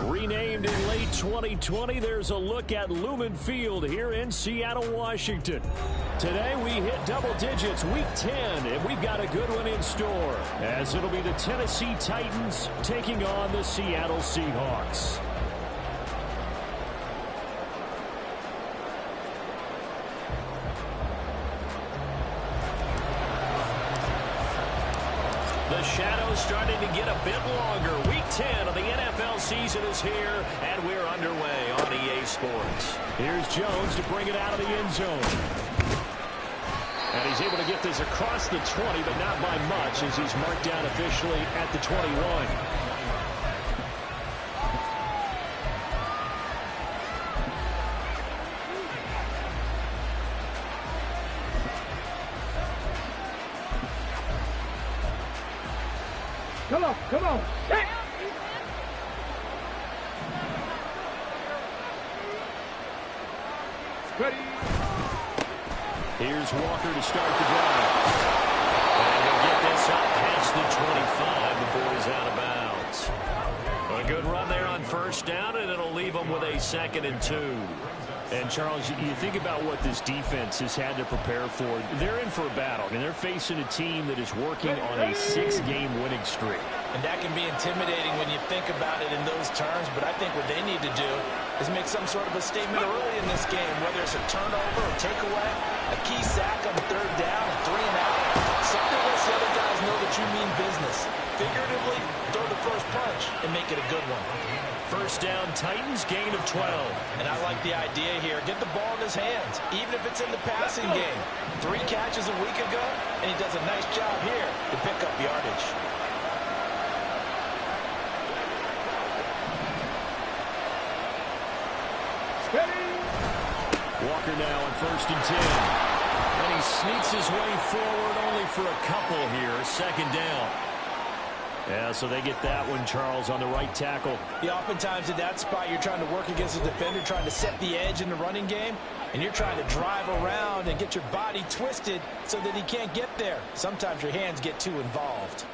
Renamed in late 2020, there's a look at Lumen Field here in Seattle, Washington. Today we hit double digits, week 10, and we've got a good one in store, as it'll be the Tennessee Titans taking on the Seattle Seahawks. The shadow's starting to get a bit longer. Week 10 of the NFL season is here, and we're underway on EA Sports. Here's Jones to bring it out of the end zone. And he's able to get this across the 20, but not by much, as he's marked down officially at the 21. Come on. Ready. Here's Walker to start the drive. And he'll get this up past the 25 before he's out of bounds. A good run there on first down, and it'll leave him with a 2nd and 2. And, Charles, you think about what this defense has had to prepare for. They're in for a battle, and they're facing a team that is working on a 6-game winning streak. And that can be intimidating when you think about it in those terms, but I think what they need to do is make some sort of a statement early in this game, whether it's a turnover or takeaway, a key sack on 3rd down, a 3 and out, something that lets the other guys know that you mean business. Figuratively, throw the first punch and make it a good one. First down, Titans, gain of 12. And I like the idea here. Get the ball in his hands, even if it's in the passing game. 3 catches a week ago, and he does a nice job here to pick up yardage. Walker now on 1st and 10. And he sneaks his way forward only for a couple here. 2nd down. Yeah, so they get that one, Charles, on the right tackle. Yeah, oftentimes in that spot, you're trying to work against a defender, trying to set the edge in the running game, and you're trying to drive around and get your body twisted so that he can't get there. Sometimes your hands get too involved.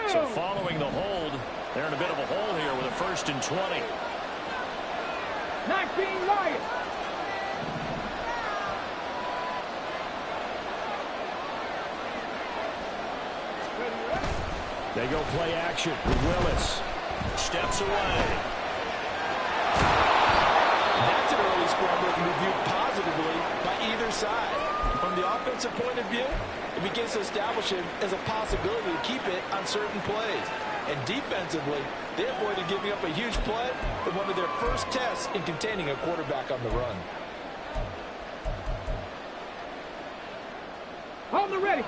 So following the hold, they're in a bit of a hole here with a 1st and 20. 19 Lions. They go play action with Willis. Steps away. That's an early scramble that can be viewed positively by either side. From the offensive point of view, it begins to establish it as a possibility to keep it on certain plays. And defensively, they avoided giving up a huge play in one of their first tests in containing a quarterback on the run. On the ready.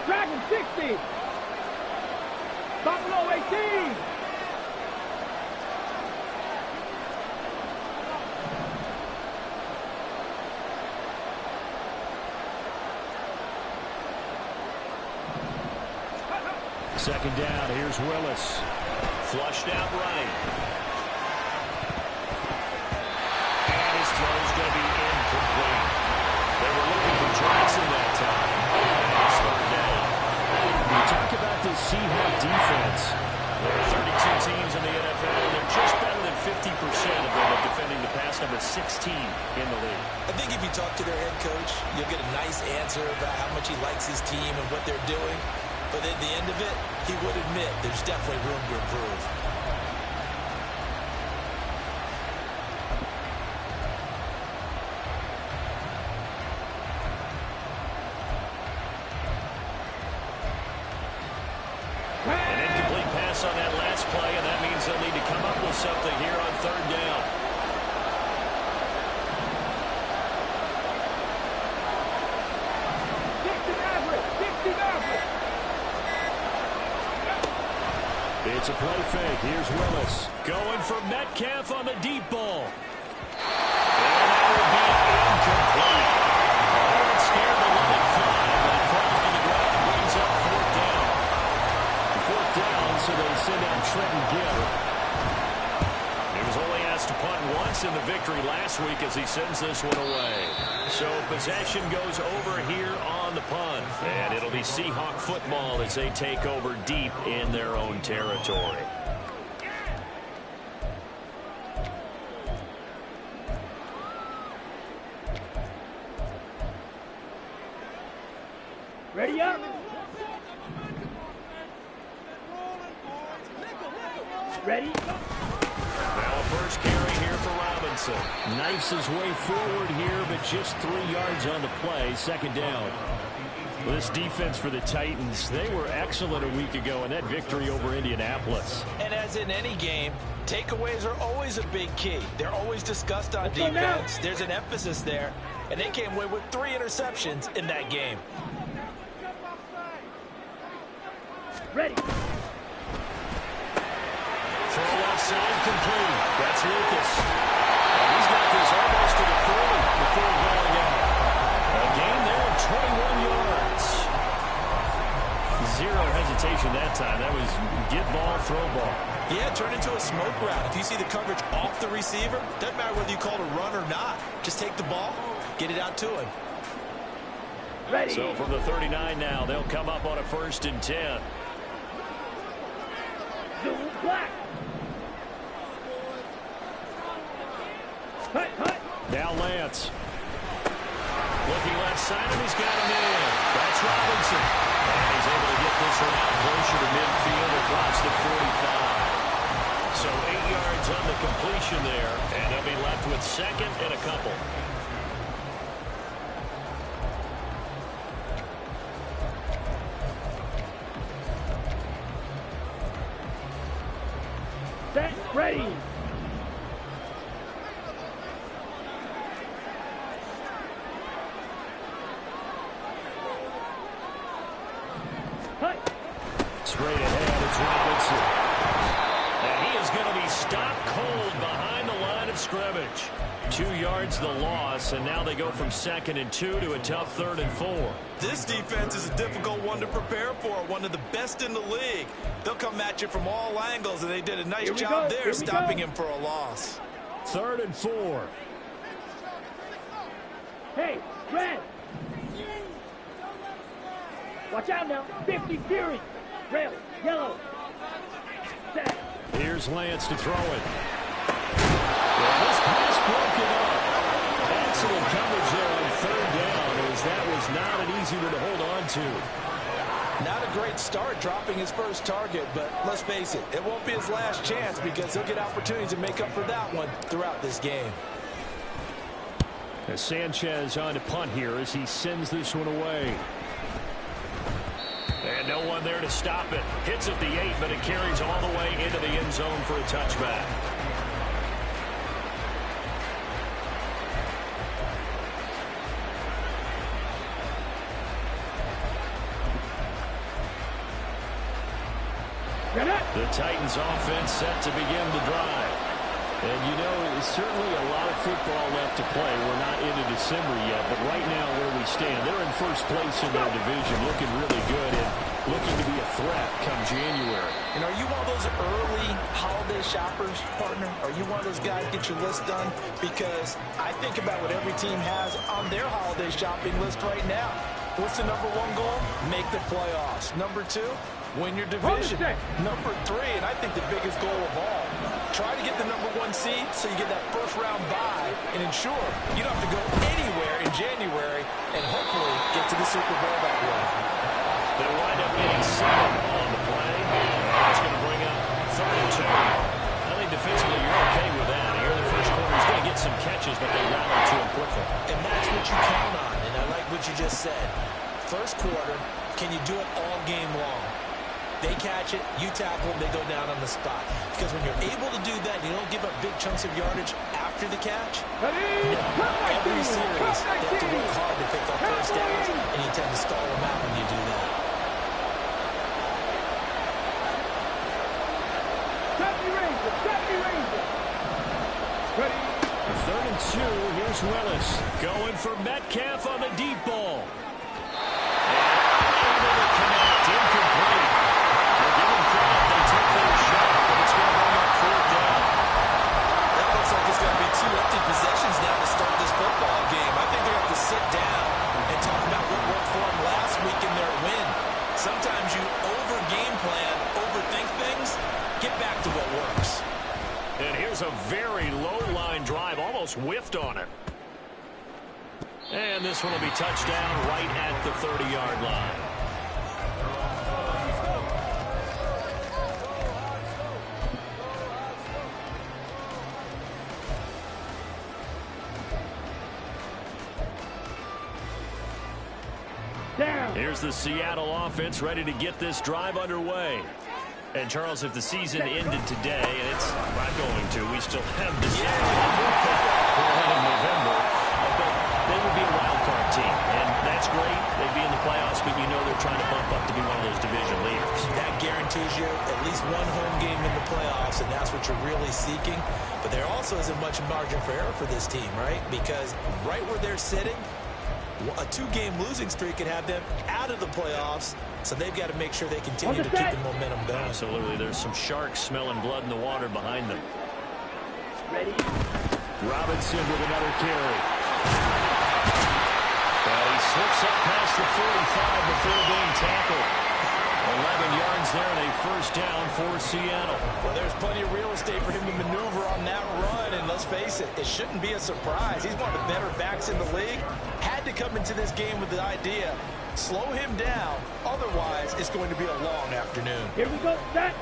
Dragon 60. Buffalo 18. Second down, here's Willis. Flushed out right. And his throw's going to be incomplete. They were looking for Jackson that time. You talk about this Seahawks defense. There are 32 teams in the NFL, and they're just better than 50% of them at defending the pass, number 16 in the league. I think if you talk to their head coach, you'll get a nice answer about how much he likes his team and what they're doing. But at the end of it, he would admit there's definitely room to improve. loss on that last play, and that means they'll need to come up with something here on third down. It's a play fake. Here's Willis. Going for Metcalf on the deep ball. And that will be incomplete. Hornets scared to let it fly. That falls to the ground and brings up fourth down. Fourth down, so they send out Trenton Gill. He was only asked to punt once in the victory last week as he sends this one away. So possession goes over here on the punt. And it'll be Seahawk football as they take over deep in their own territory. Ready up. Ready. Now a first carry here for Robinson. Knifes his way forward here, but just 3 yards on the play. Second down. Well, this defense for the Titans, they were excellent a week ago in that victory over Indianapolis. And as in any game, takeaways are always a big key. They're always discussed on defense. There's an emphasis there, and they came away with 3 interceptions in that game. Ready. Throw offside complete. That's Lucas. And he's got this almost to the 40 before going out. A gain there of 21 yards. Zero hesitation that time. That was get ball, throw ball. Yeah, turn into a smoke route. If you see the coverage off the receiver, doesn't matter whether you call it a run or not. Just take the ball, get it out to him. Ready. So from the 39 now, they'll come up on a 1st and 10. Black. Hut, hut. Now Lance. Looking left side, and he's got him in. That's Robinson. And he's able to get this one out closer to midfield across the 45. So 8 yards on the completion there, and they'll be left with second and a couple. Set. Ready. Straight ahead, it's Robinson. And he is going to be stopped cold behind the line of scrimmage. 2 yards the loss, and now they go from 2nd and 2 to a tough 3rd and 4. This defense is a difficult one to prepare for, one of the best in the league. They'll come at you from all angles, and they did a nice job there stopping him for a loss. 3rd and 4. Hey, red. Watch out now. 50 Fury. Red, yellow. Set. Here's Lance to throw it. Well, this pass broken up. Excellent coverage there on 3rd down, as that was not an easy one to hold on to. Not a great start dropping his first target, but let's face it, it won't be his last chance because he'll get opportunities to make up for that one throughout this game. As Sanchez on to punt here as he sends this one away. And no one there to stop it. Hits at the 8, but it carries all the way into the end zone for a touchback. The Titans offense set to begin the drive. And you know, there's certainly a lot of football left to play. We're not into December yet, but right now where we stand, they're in first place in their division, looking really good and looking to be a threat come January. And are you one of those early holiday shoppers, partner? Are you one of those guys get your list done? Because I think about what every team has on their holiday shopping list right now. What's the number 1 goal? Make the playoffs. Number 2, win your division. Number 3, and I think the biggest goal of all, try to get the number 1 seed so you get that first round bye and ensure you don't have to go anywhere in January and hopefully get to the Super Bowl that way. They'll wind up getting 7 on the play. That's going to bring up 3rd and 2. I think defensively you're okay with that. Here in the first quarter, he's going to get some catches, but they rally to him quickly. And that's what you count on, and I like what you just said. First quarter, can you do it all game long? They catch it, you tackle them, they go down on the spot. Because when you're able to do that, you don't give up big chunks of yardage after the catch. Every series, you have to work hard to pick up first downs, and you tend to stall them out when you do that. Third and 2, here's Willis. Going for Metcalf on the deep ball. And able to connect, incomplete. They're giving credit, they took their shot, but it's going to bring up fourth down. That looks like it's going to be 2 empty possessions now to start this football game. I think they have to sit down and talk about what worked for them last week in their win. Sometimes you over-game plan, overthink things, get back to what works. And here's a very low-line drive, almost whiffed on it. And this one will be touchdown right at the 30-yard line. Down. Here's the Seattle offense ready to get this drive underway. And, Charles, if the season ended today, and it's not going to, we still have December in November, but they would be a wild card team. And that's great. They'd be in the playoffs, but you know they're trying to bump up to be one of those division leaders. That guarantees you at least one home game in the playoffs, and that's what you're really seeking. But there also isn't much margin for error for this team, right? Because right where they're sitting, a 2-game losing streak could have them out of the playoffs, so they've got to make sure they continue to keep the momentum going. Absolutely. There's some sharks smelling blood in the water behind them. Ready? Robinson with another carry. And he slips up past the 45 before being tackled. 11 yards there and a first down for Seattle. Well, there's plenty of real estate for him to maneuver on that run, and let's face it, it shouldn't be a surprise. He's one of the better backs in the league. Had to come into this game with the idea, slow him down, otherwise it's going to be a long afternoon. Here we go, set.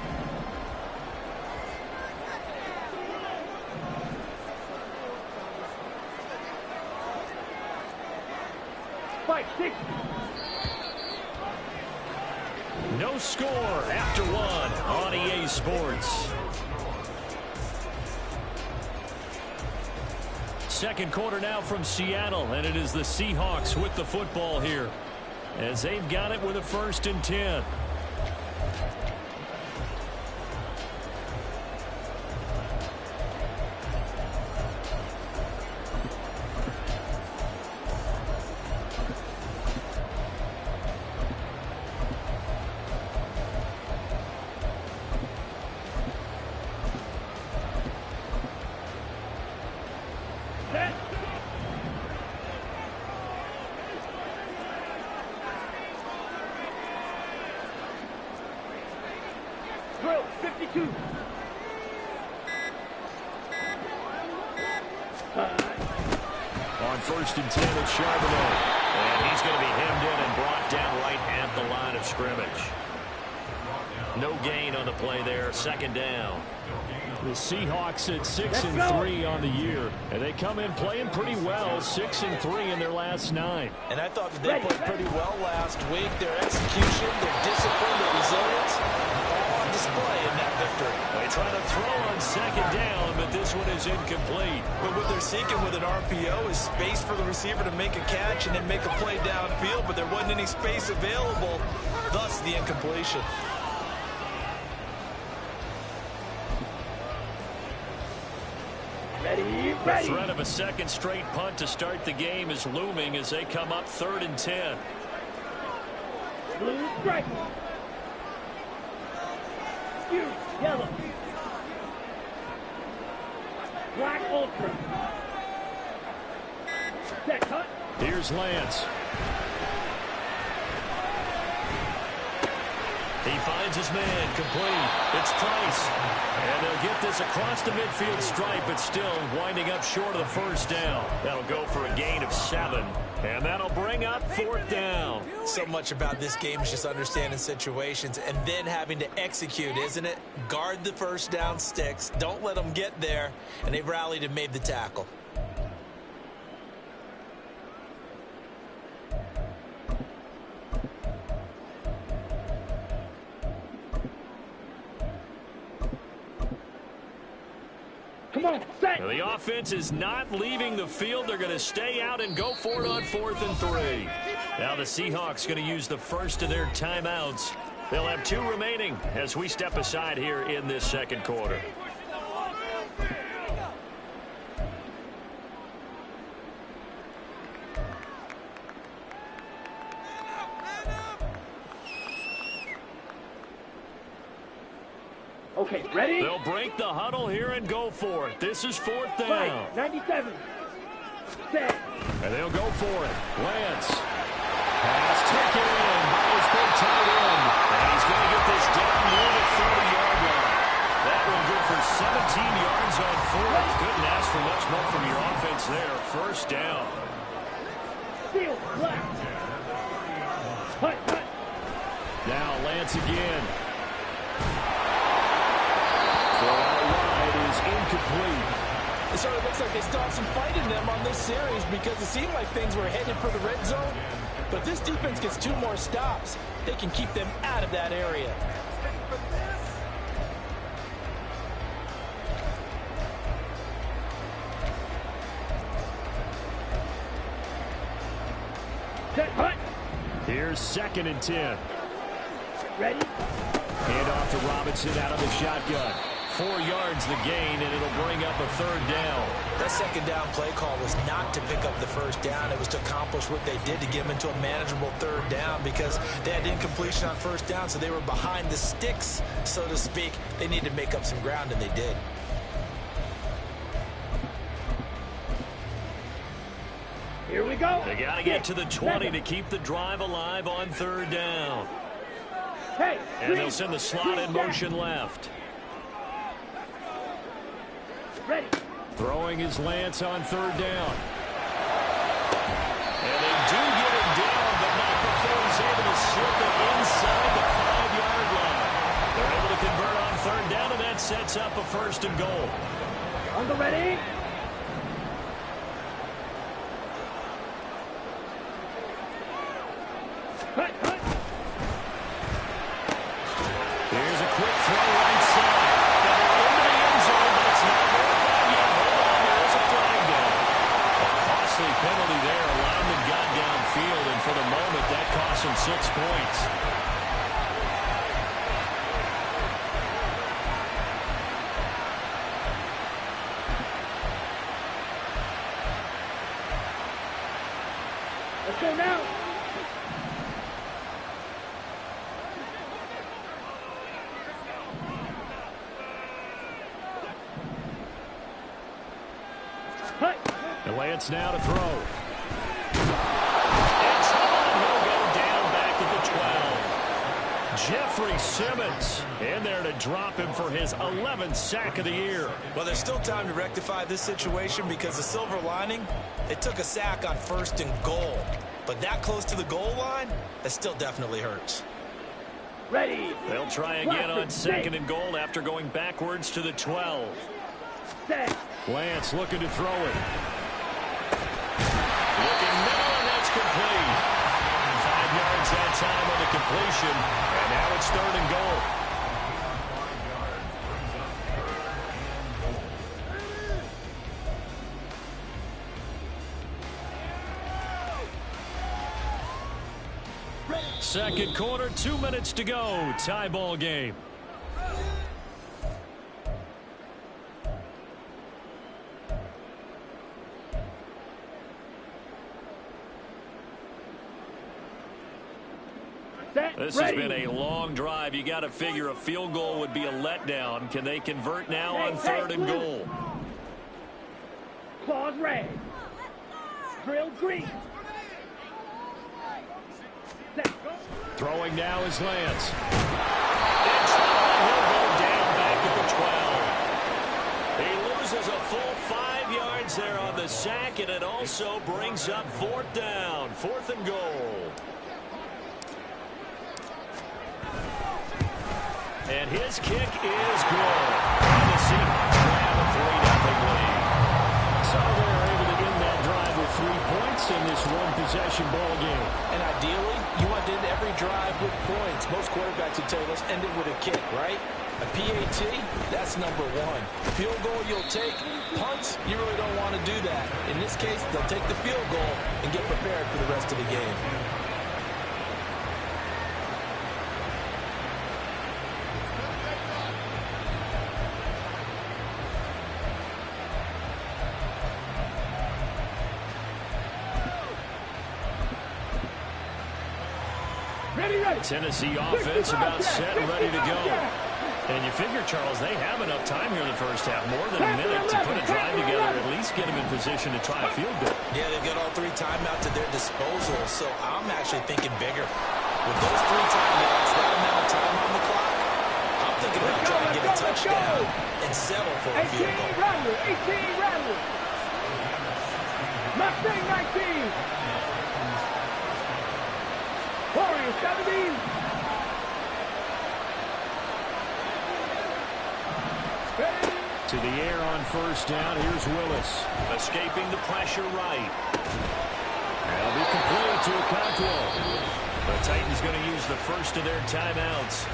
Fight, 6. No score after 1 on EA Sports. Second quarter now from Seattle, and it is the Seahawks with the football here as they've got it with a 1st and 10. Drill, 52. On 1st and 10, it's Charbonnet. And he's going to be hemmed in and brought down right at the line of scrimmage. No gain on the play there. 2nd down. The Seahawks at 6-3 on the year, and they come in playing pretty well, 6-3 in their last 9. And I thought that they played pretty well last week. Their execution, their discipline, their resilience, all on display in that victory. They try to throw on 2nd down, but this one is incomplete. But what they're seeking with an RPO is space for the receiver to make a catch and then make a play downfield, but there wasn't any space available, thus the incompletion. The threat of a 2nd straight punt to start the game is looming as they come up 3rd and 10. Blue strike. Huge, yellow. Black ultra. Set, cut. Here's Lance. He finds his man, complete. It's Price. And they'll get this across the midfield stripe, but still winding up short of the 1st down. That'll go for a gain of 7. And that'll bring up 4th down. So much about this game is just understanding situations and then having to execute, isn't it? Guard the 1st down sticks. Don't let them get there. And they rallied and made the tackle. on, set. Now, the offense is not leaving the field. They're going to stay out and go for it on 4th and 3. Now the Seahawks going to use the first of their timeouts. They'll have 2 remaining as we step aside here in this second quarter. Okay, ready? They'll break the huddle here and go for it. This is 4th down. Right, 97. Set. And they'll go for it. Lance. Pass taken in by his big tight end. And he's going to get this down near the 30-yard line. That will go for 17 yards on 4th. Couldn't ask for much more from your offense there. First down. Steal, left. Hut. Now Lance again. Throw out wide is incomplete. It sort of looks like they still have some fight in them on this series because it seemed like things were headed for the red zone. But if this defense gets 2 more stops, they can keep them out of that area. Set, hut. Here's 2nd and 10. Ready? Hand off to Robinson out of the shotgun. 4 yards the gain, and it'll bring up a 3rd down. That 2nd down play call was not to pick up the 1st down. It was to accomplish what they did to get them into a manageable 3rd down because they had incompletion on 1st down, so they were behind the sticks, so to speak. They needed to make up some ground, and they did. Here we go. They got to get to the 20 to keep the drive alive on 3rd down. Hey, And they'll send the slot in motion left. Ready. Throwing his Lance on 3rd down. And they do get him down, but not before he's able to slip it inside the 5-yard line. They're able to convert on 3rd down, and that sets up a 1st and goal. On the ready. Hut. Here's a quick throw right side. Now into the end zone, but it's not verified yet. Hold on, there is a flag down. A costly penalty there. Lineman got downfield, and for the moment, that cost him 6 points. Let's go now. Hut. And Lance now to throw. And he'll go down back at the 12. Jeffrey Simmons in there to drop him for his 11th sack of the year. Well, there's still time to rectify this situation because the silver lining, they took a sack on 1st and goal. But that close to the goal line, that still definitely hurts. Ready. They'll try again on 2nd and goal after going backwards to the 12. Set. Lance looking to throw it. Looking middle, and that's complete. 5 yards that time on the completion, and now it's 3rd and goal. Second quarter, 2 minutes to go. Tie ball game. This has been a long drive. You got to figure a field goal would be a letdown. Can they convert now on 3rd and goal? Claws red. Drill green. Set. Throwing now is Lance. And he'll go down back at the 12. He loses a full 5 yards there on the sack, and it also brings up 4th down. 4th and goal. And his kick is good. And the Seahawks grab a 3-0 lead. So they're able to end that drive with 3 points in this one-possession ball game. And ideally, you want to end every drive with points. Most quarterbacks would tell you, let's end it with a kick, right? A PAT, that's number 1. Field goal you'll take, Punts, you really don't want to do that. In this case, they'll take the field goal and get prepared for the rest of the game. Tennessee offense about set and ready to go. And you figure, Charles, they have enough time here in the first half, more than a minute to put a drive together, at least get them in position to try a field goal. Yeah, they've got all 3 timeouts at their disposal, so I'm actually thinking bigger. With those 3 timeouts, that amount of time on the clock, I'm thinking about trying to get a touchdown and settle for a field goal. 18 Rattler. Mustang 19. Warriors 17. To the air on first down. Here's Willis. Escaping the pressure right. That'll be complete to Okonkwo. The Titans going to use the first of their timeouts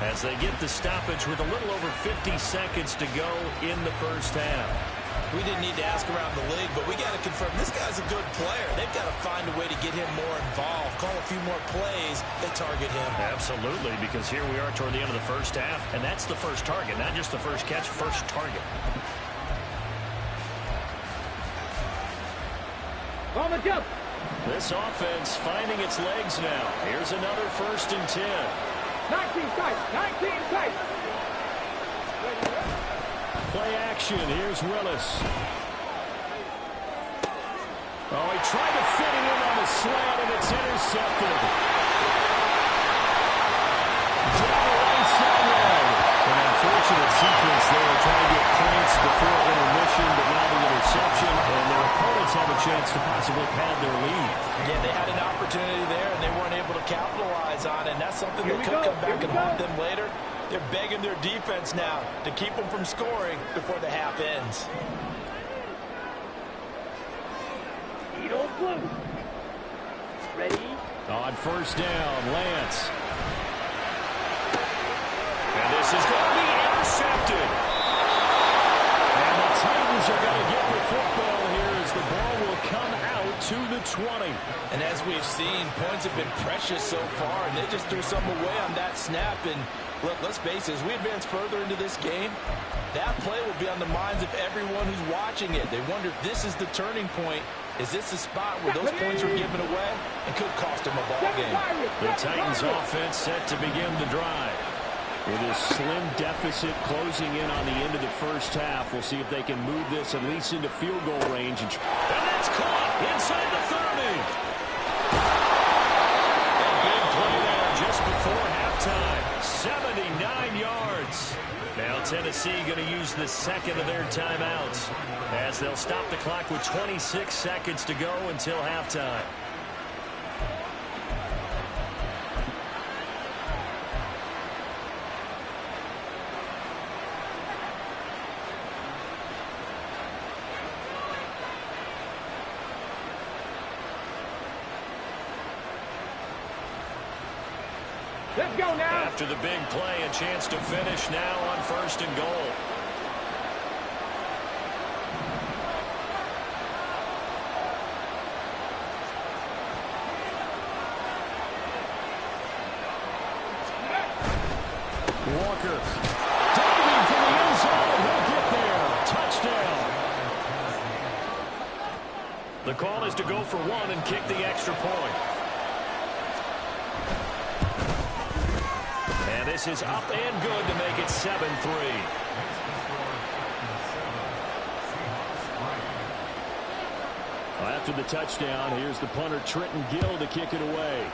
as they get the stoppage with a little over 50 seconds to go in the first half. We didn't need to ask around the league, but we got to confirm this guy's a good player. They've got to find a way to get him more involved, call a few more plays that target him. Absolutely, because here we are toward the end of the first half, and that's the first target, not just the first catch, first target. On the jump. This offense finding its legs now. Here's another 1st and 10. 19 tight. 19 tight. Play action. Here's Willis. Oh, he tried to fit it in on the slant, and it's intercepted. Down the right sideline. An unfortunate sequence there, trying to get points before intermission, but now the interception, and their opponents have a chance to possibly pad their lead. Yeah, they had an opportunity there, and they weren't able to capitalize on it, and that's something that could come back and haunt them later. They're begging their defense now to keep them from scoring before the half ends. Eagles blue. Ready. On first down, Lance. And this is going to be intercepted. And the Titans are going to get the football here as the ball will come out to the 20. And as we've seen, points have been precious so far, and they just threw some away on that snap. And look, let's face it, as we advance further into this game, that play will be on the minds of everyone who's watching it. They wonder if this is the turning point. Is this the spot where those points were given away and could cost them a ball game? The Titans offense set to begin the drive. With a slim deficit closing in on the end of the first half, we'll see if they can move this at least into field goal range. And that's caught inside the 30. A big play there just before halftime. 79 yards. Now Tennessee going to use the second of their timeouts as they'll stop the clock with 26 seconds to go until halftime. Let's go now. After the big play, a chance to finish now on 1st and goal. Walker diving from the end zone. He'll get there. Touchdown. The call is to go for 1 and kick the extra point. And this is up and good to make it 7-3. After the touchdown, here's the punter Trenton Gill to kick it away.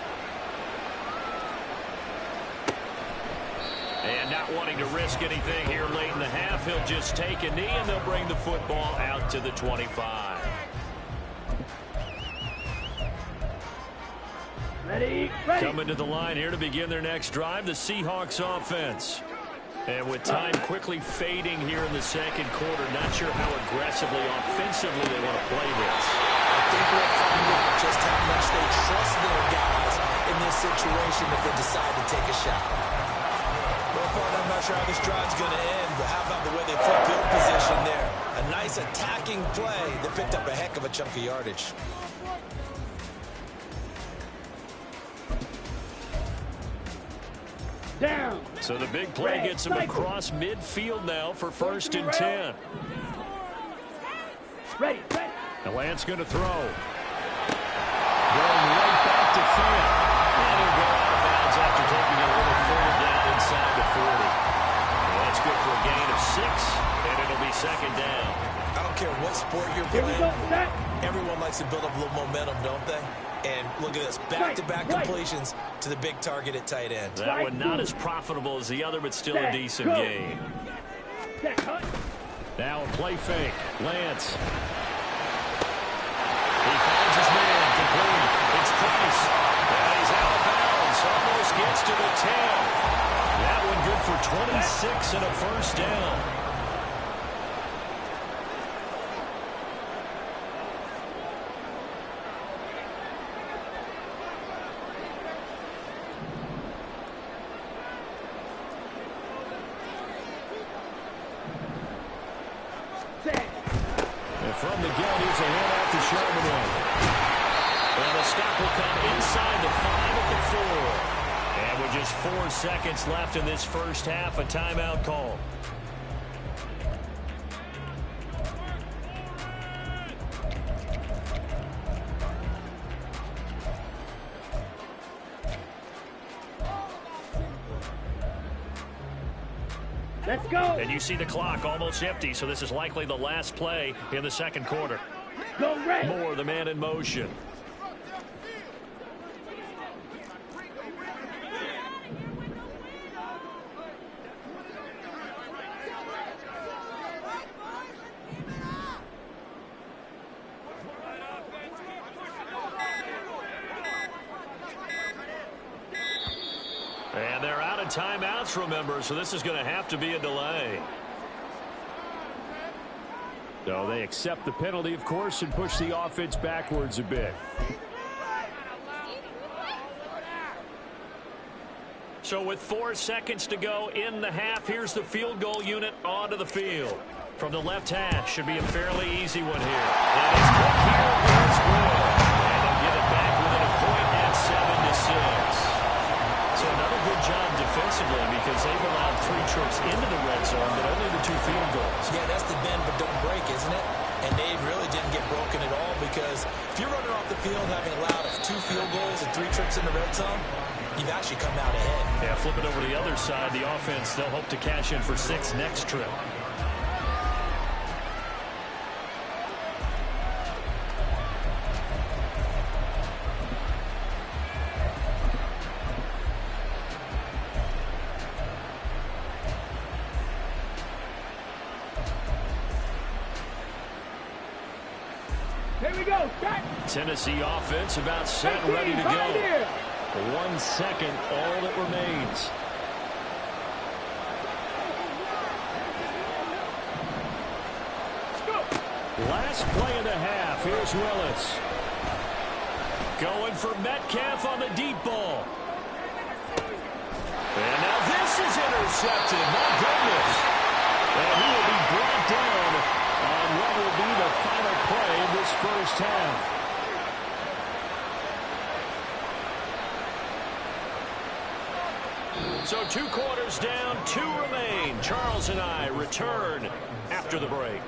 And not wanting to risk anything here late in the half, he'll just take a knee and they'll bring the football out to the 25. Ready. Coming to the line here to begin their next drive, the Seahawks offense. And with time quickly fading here in the second quarter, not sure how aggressively, offensively they want to play this. I think we'll find out just how much they trust their guys in this situation if they decide to take a shot. Well, partner, I'm not sure how this drive's going to end, but how about the way they flip field position there? A nice attacking play that picked up a heck of a chunk of yardage. Down. So the big play gets him across midfield now for 1st and 10. Ready, ready. The Lance going to throw. Going right back to Fant. And he'll go out of bounds after taking a little further down inside the 40. Well, that's good for a gain of 6, and it'll be 2nd down. I don't care what sport you're Here we playing. go, set. Everyone likes to build up a little momentum, don't they? And look at this, back-to-back completions to the big target at tight end. That one not as profitable as the other, but still a decent gain. Set, cut. Now a play fake. Lance. He finds his man. Complete. It's Price. And he's out of bounds. Almost gets to the 10. That one good for 26 and a 1st down. From the gun, here's a handoff to Charbonnet. And the stop will come inside the 5 at the 4. And with just 4 seconds left in this first half, a timeout call. Let's go. And you see the clock almost empty, so this is likely the last play in the 2nd quarter. Go red. Moore, the man in motion. And they're out of timeouts, remember, so this is going to have to be a delay. So they accept the penalty, of course, and push the offense backwards a bit. So with 4 seconds to go in the half, here's the field goal unit onto the field. From the left hash, should be a fairly easy one here. And it's quick here, it's good. And they'll get it back within a point at 7-6. So another good job defensively because they've allowed 3 trips into the red zone, but only the 2 field goals. Yeah, that's the bend but don't break, isn't it? And Dave really didn't get broken at all because if you're running off the field having allowed 2 field goals and 3 trips in the red zone, you've actually come out ahead. Yeah, flip it over to the other side. The offense, they'll hope to cash in for 6 next trip. Here we go. Set. Tennessee offense about set and ready to go. 1 second, all that remains. Last play of the half. Here's Willis. Going for Metcalf on the deep ball. And now this is intercepted. My goodness. And he will be brought down on what will be the final play of this first half. So 2 quarters down, 2 remain. Charles and I return after the break.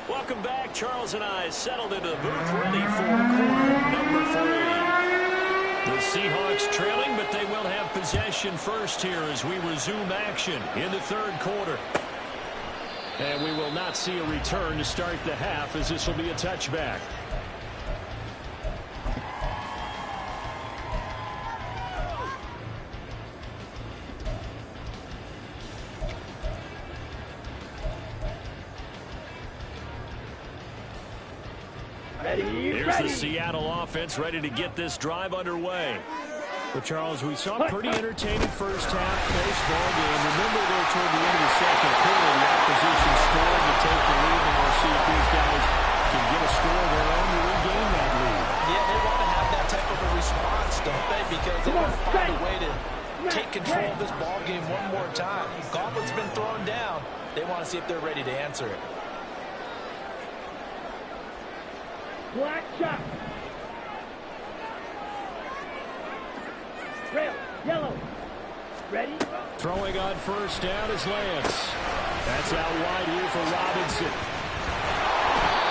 Welcome back. Charles and I settled into the booth ready for quarter number 3. The Seahawks trailing, but they will have possession first here as we resume action in the 3rd quarter. And we will not see a return to start the half as this will be a touchback. Ready, Here's ready. the Seattle offense ready to get this drive underway. Well, Charles, we saw a pretty entertaining first half, close ball game. Remember there toward the end of the second quarter, the opposition started to take the lead, and we'll see if these guys can get a score of their own to regain that lead. Yeah, they want to have that type of a response, don't they? Because they want to find a way to take control of this ball game one more time. Gauntlet's been thrown down. They want to see if they're ready to answer it. Black shot. Rail, yellow. Ready? Throwing on first down is Lance. That's out wide here for Robinson.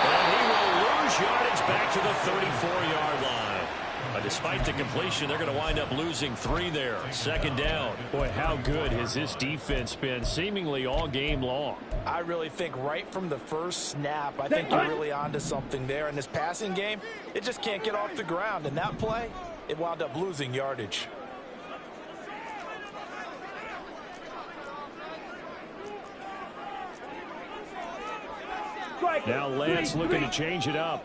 And he will lose yardage back to the 34-yard line. Despite the completion, they're going to wind up losing 3 there. Second down. Boy, how good has this defense been seemingly all game long? I really think right from the first snap, I think you're really onto something there. In this passing game, it just can't get off the ground. And that play, it wound up losing yardage. Now Lance looking to change it up.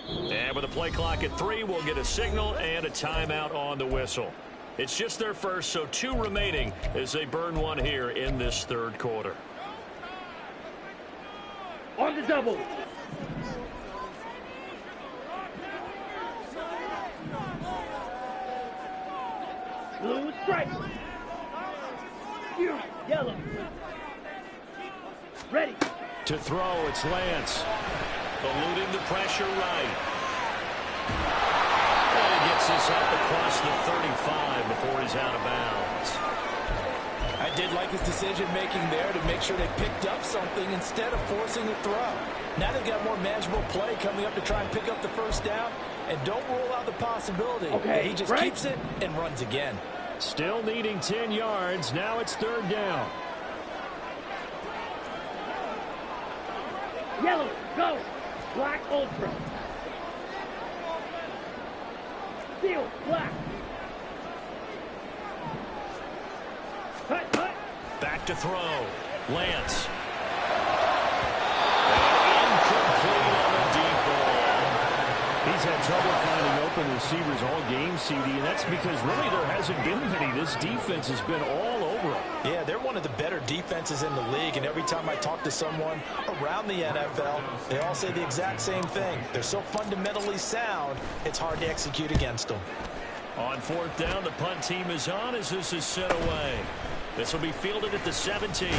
And with the play clock at 3, we'll get a signal and a timeout on the whistle. It's just their first, so 2 remaining as they burn 1 here in this third quarter. On the double. Blue strike. Yellow. Ready. To throw, it's Lance. Eluding the pressure right. And he gets this up across the 35 before he's out of bounds. I did like his decision-making there to make sure they picked up something instead of forcing a throw. Now they've got more manageable play coming up to try and pick up the first down. And don't rule out the possibility that he just keeps it and runs again. Still needing 10 yards. Now it's third down. Yellow, go. Black ultra. Steel, black. Hut, hut. Back to throw. Lance. And incomplete on the deep ball. He's had trouble finding open receivers all game, CD, and that's because really there hasn't been many. This defense has been all over them. Yeah, they're one of the better defenses in the league, and every time I talk to someone around the NFL, they all say the exact same thing. They're so fundamentally sound, it's hard to execute against them. On fourth down, the punt team is on as this is set away. This will be fielded at the 17.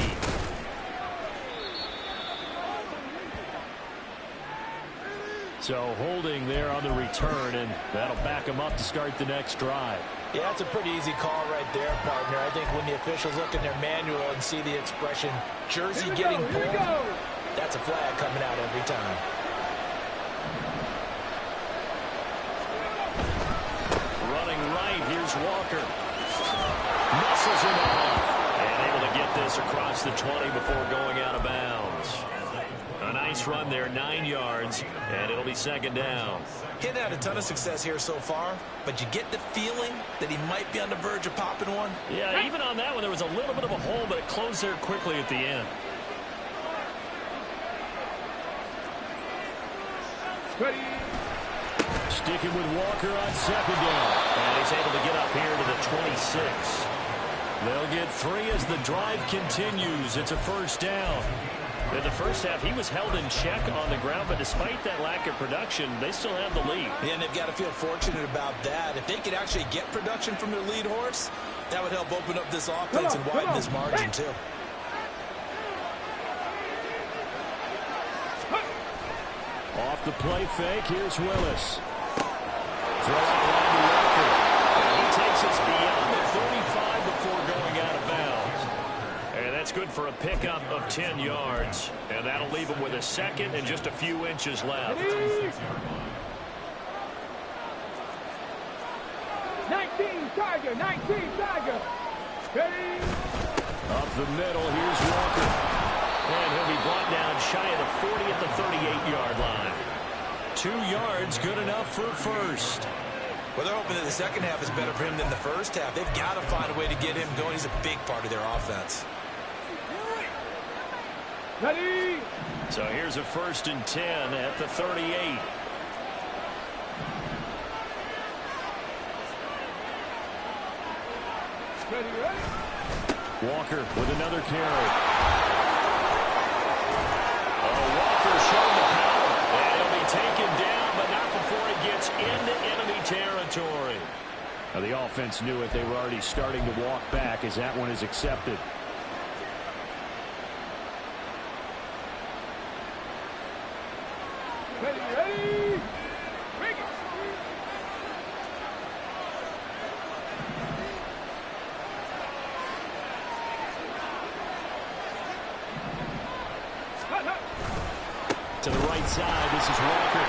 So holding there on the return, and that'll back them up to start the next drive. Yeah, that's a pretty easy call right there, partner. I think when the officials look in their manual and see the expression, jersey getting pulled, that's a flag coming out every time. Running right, here's Walker. Muscles him off. And able to get this across the 20 before going out of bounds. A nice run there, 9 yards, and it'll be second down. He hadn't had a ton of success here so far, but you get the feeling that he might be on the verge of popping one. Yeah, even on that one, there was a little bit of a hole, but it closed there quickly at the end. Ready. Sticking with Walker on second down. And he's able to get up here to the 26. They'll get 3 as the drive continues. It's a first down. In the first half, he was held in check on the ground, but despite that lack of production, they still have the lead. Yeah, and they've got to feel fortunate about that. If they could actually get production from their lead horse, that would help open up this offense and widen this margin, too. Off the play fake, here's Willis. Throw out line to Walker. And he takes us beyond the 35 before going out of bounds. And that's good for a pickup of 10 yards. And that'll leave him with a second and just a few inches left. 19 Tiger, 19 Tiger. Ready. Up the middle, here's Walker. And he'll be brought down shy of the 40 at the 38-yard line. 2 yards, good enough for first. Well, they're hoping that the second half is better for him than the first half. They've got to find a way to get him going. He's a big part of their offense. Ready. So here's a 1st and 10 at the 38. Ready, ready. Walker with another carry. Walker showing the power. And he'll be taken down, but not before he gets into enemy territory. Now, the offense knew it. They were already starting to walk back as that one is accepted. Ready, ready. Break it. Hut, hut. To the right side, this is Walker.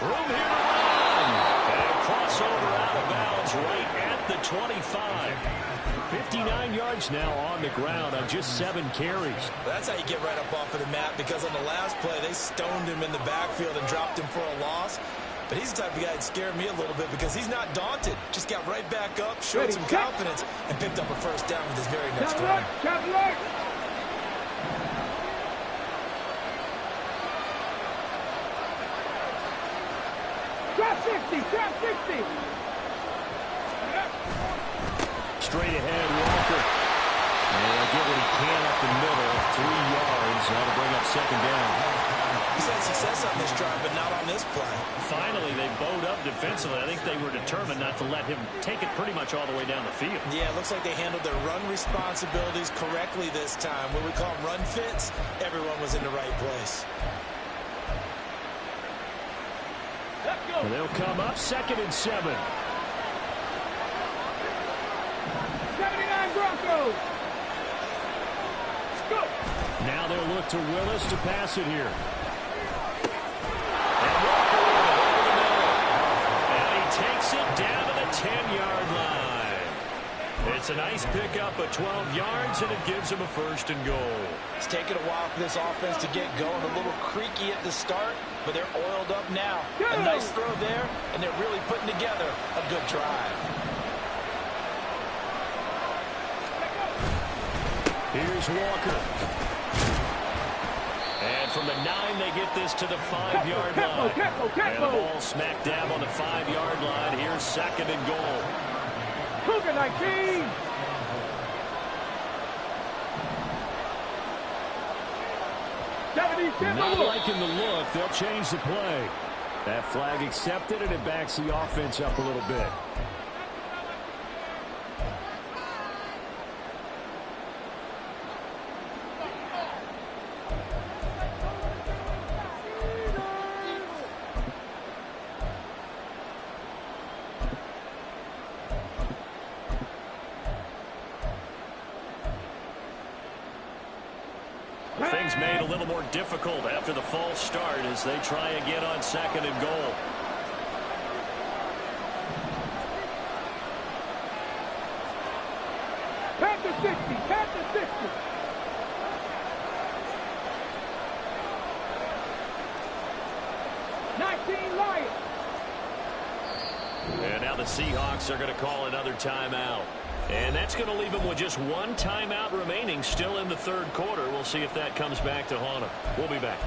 Room here to run. And crossover out of bounds right at the 25. 59 yards now on the ground on just 7 carries. That's how you get right up off of the mat, because on the last play, they stoned him in the backfield and dropped him for a loss. But he's the type of guy that scared me a little bit because he's not daunted. Just got right back up, showed some confidence, and picked up a first down with his very next run. Chop alert. Drop 60, drop 60. Straight ahead, Walker. And he'll get what he can up the middle. 3 yards. Now to bring up second down. He's had success on this drive, but not on this play. Finally, they bowed up defensively. I think they were determined not to let him take it pretty much all the way down the field. Yeah, it looks like they handled their run responsibilities correctly this time. What we call them run fits, everyone was in the right place. Let's go. And they'll come up 2nd and 7. 79 Broncos. Go. Now they'll look to Willis to pass it here. And Walker over the middle. And he takes it down to the 10-yard line. It's a nice pickup of 12 yards, and it gives him a 1st and goal. It's taken a while for this offense to get going. A little creaky at the start, but they're oiled up now. A nice throw there, and they're really putting together a good drive. Here's Walker. And from the 9, they get this to the 5-yard line. And the ball smack dab on the 5-yard line. Here's 2nd and goal. Cougar 19. Not liking the look. They'll change the play. That flag accepted, and it backs the offense up a little bit. Things made a little more difficult after the false start as they try again on 2nd and goal. Panther 60, Panther 60. Lions. And now the Seahawks are going to call another timeout. And that's going to leave them with just one timeout remaining still in the third quarter. We'll see if that comes back to haunt them. We'll be back.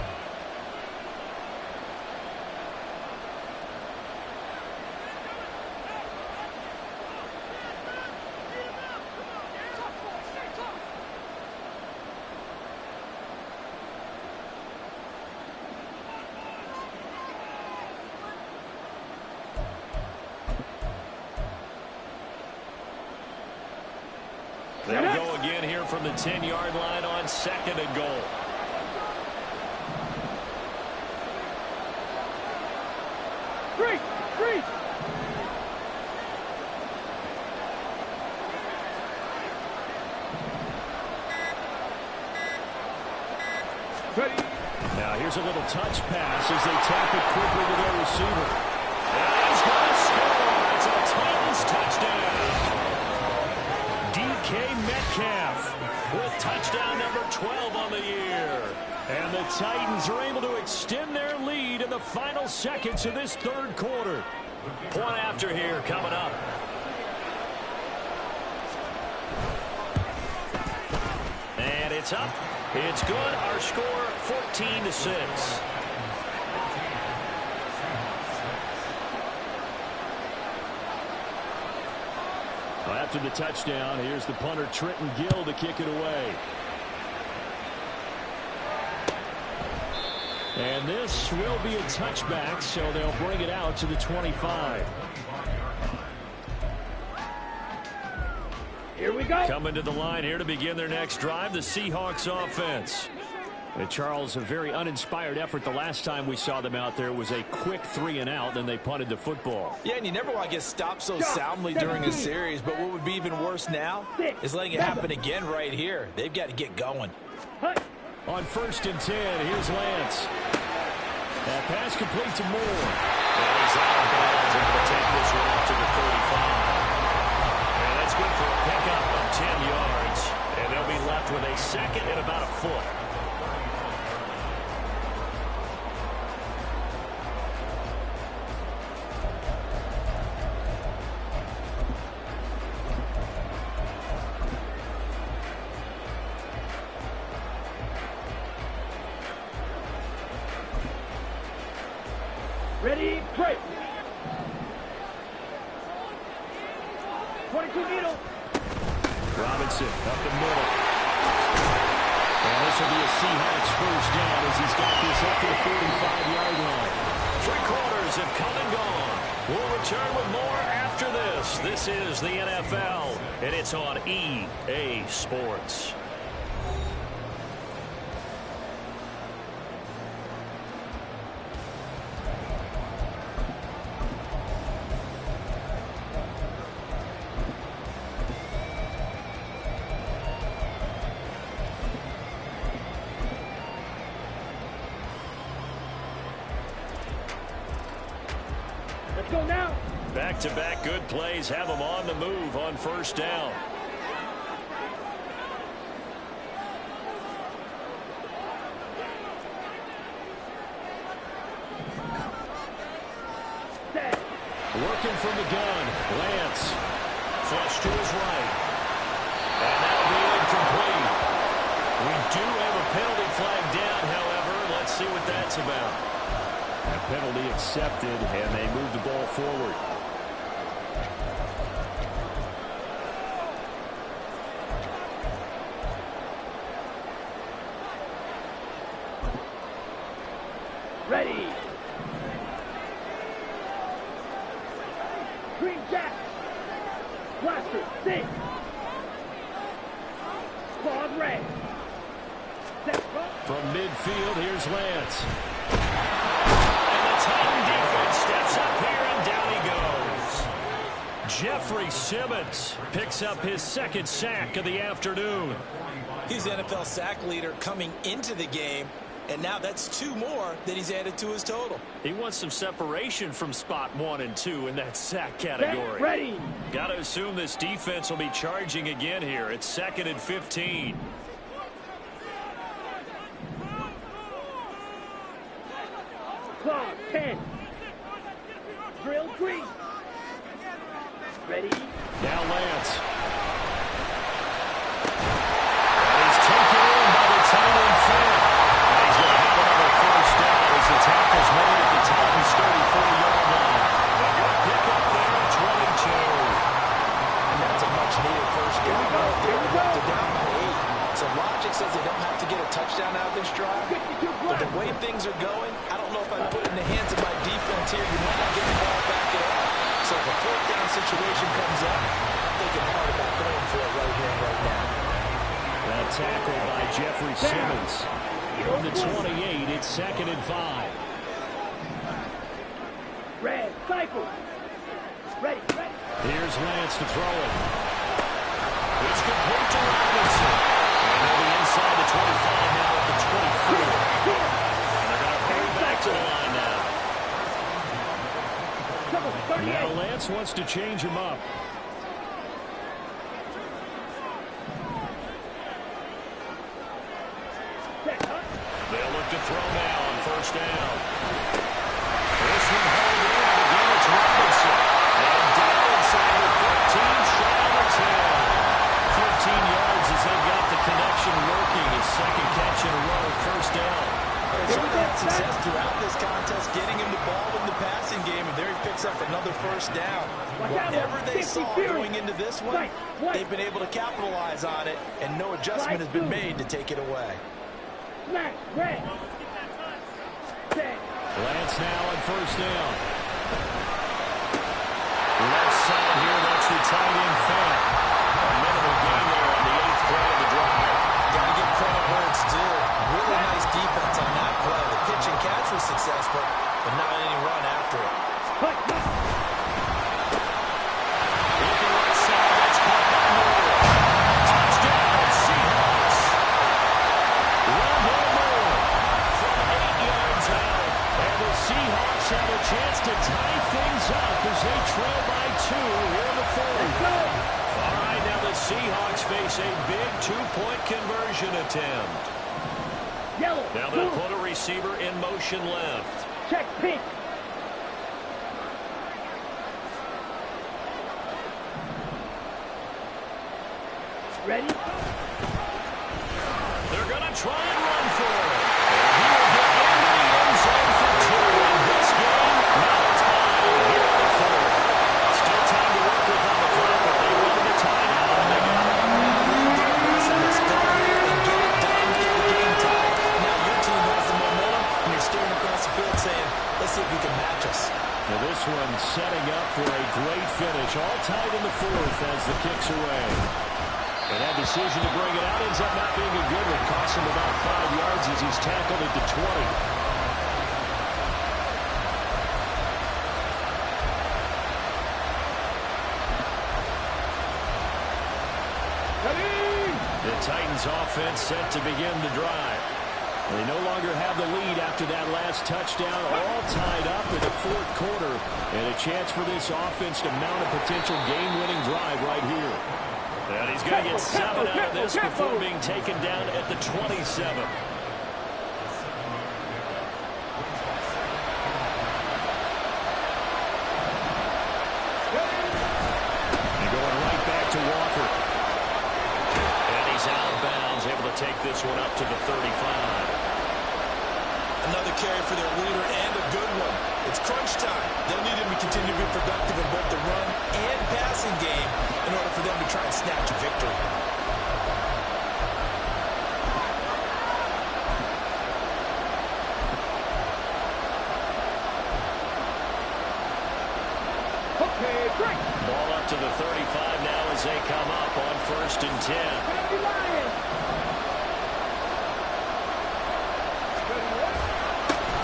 They'll go again here from the 10-yard line on 2nd and goal. Three. Ready. Now here's a little touch pass as they tap it quickly to their receiver. And he's going to score. It's a Titans touchdown. DK Metcalf with touchdown number 12 on the year. And the Titans are able to extend their lead in the final seconds of this third quarter. Point after here coming up. And it's up. It's good. Our score 14-6. after the touchdown. Here's the punter, Trenton Gill, to kick it away. And this will be a touchback, so they'll bring it out to the 25. Here we go. Coming to the line here to begin their next drive, the Seahawks offense. And Charles, a very uninspired effort the last time we saw them out there was a quick 3-and-out, then they punted the football. Yeah, and you never want to get stopped so soundly during a series, but what would be even worse now is letting it happen again right here. They've got to get going. On 1st and 10, here's Lance. That pass complete to Moore. And he's out of bounds and will take this one up to the 35. And that's good for a pickup of 10 yards. And they'll be left with a second and about a foot. Ready, break. 22 needle. Robinson up the middle. And this will be a Seahawks first down as he's got this up to the 45-yard line. 3 quarters have come and gone. We'll return with more after this. This is the NFL, and it's on EA Sports. Let's go now. Back-to-back good plays have them on the move on first down. Set. Working from the gun, Lance. Flush to his right. And that'll be incomplete. We do have a penalty flag down, however. Let's see what that's about. A penalty accepted, and they move the ball forward. Ready. Green Jack. Blaster. 6. Claude red. Set. From midfield, here's Lance. Titan defense steps up here, and down he goes. Jeffrey Simmons picks up his 2nd sack of the afternoon. He's the NFL sack leader coming into the game, and now that's 2 more that he's added to his total. He wants some separation from spot 1 and 2 in that sack category. Ready. Got to assume this defense will be charging again here. It's 2nd and 15. Clock. 10. Drill 3. Ready. Now Lance. And he's taken in by the tight end front. And he's going to have another first down as the tackle's made at the Titans' 34-yard line. They're going to pick up there at 22. And that's a much-needed first down. They're down by 8. So logic says they don't have to get a touchdown out of this drive. But the way things are going, I don't know if I put it in the hands of my defense here. You might not get the ball back at all. So if a 4th down situation comes up, I'm thinking hard about going for it right here and right now. That tackle by Jeffrey Simmons. From the 28, it's 2nd and 5. Red. Cycle. Ready. Ready. Here's Lance to throw it. It's complete to Robinson. And they'll be inside the 25 now at the 24. And they're going to hurry back to the line now. Now Lance wants to change him up. They'll look to throw now on first down. This one held in, and again it's Robinson. And down inside the 15, shy of the 10. 14 yards as they've got the connection working. His 2nd catch in a row, first down. They've certainly had success throughout this contest, getting him the ball in the passing game, and there he picks up another first down. Whatever they saw going into this one, they've been able to capitalize on it, and no adjustment has been made to take it away. Smack, red. Set. Lance now on first down. Left side here, that's the tight end Fant. A minimal gain there on the 8th play of the drive. Got to give credit where it's due. Really nice defense on that play. The pitch and catch was successful, but not any run after it. Hut, hut. Looking right side, that's caught by Moore. Touchdown, Seahawks. Rondale Moore from 8 yards out. And the Seahawks have a chance to tie things up as they trail by 2 here in the fourth. All right, now the Seahawks face a big 2-point conversion attempt. Yellow. Now they'll put a receiver in motion left. Check pink. Ready? They're going to try and run for it. And he will get into the end zone for 2 in this game. Now tied here in the fourth. Still time to work with on the clock, but they run the timeout and they got it. Let's go here and get it done, get the game tied. Now your team has the momentum, and you're staring across the field saying, let's see if we can match us. Now this one setting up for a great finish. All tied in the fourth as the kick's away. And that decision to bring it out ends up not being a good one. Costs him about 5 yards as he's tackled at the 20. The Titans offense set to begin the drive. They no longer have the lead after that last touchdown, all tied up in the fourth quarter. And a chance for this offense to mount a potential game-winning drive right here. And he's going to get 7 out of this before being taken down at the 27. And going right back to Walker. And he's out of bounds, able to take this one up to the 35. Another carry for their leader and a good one. It's crunch time. They'll need him to continue to be productive in both the run and passing game in order for them to try and snatch a victory. Okay, great. Ball up to the 35 now as they come up on 1st and 10. Ready, Lions.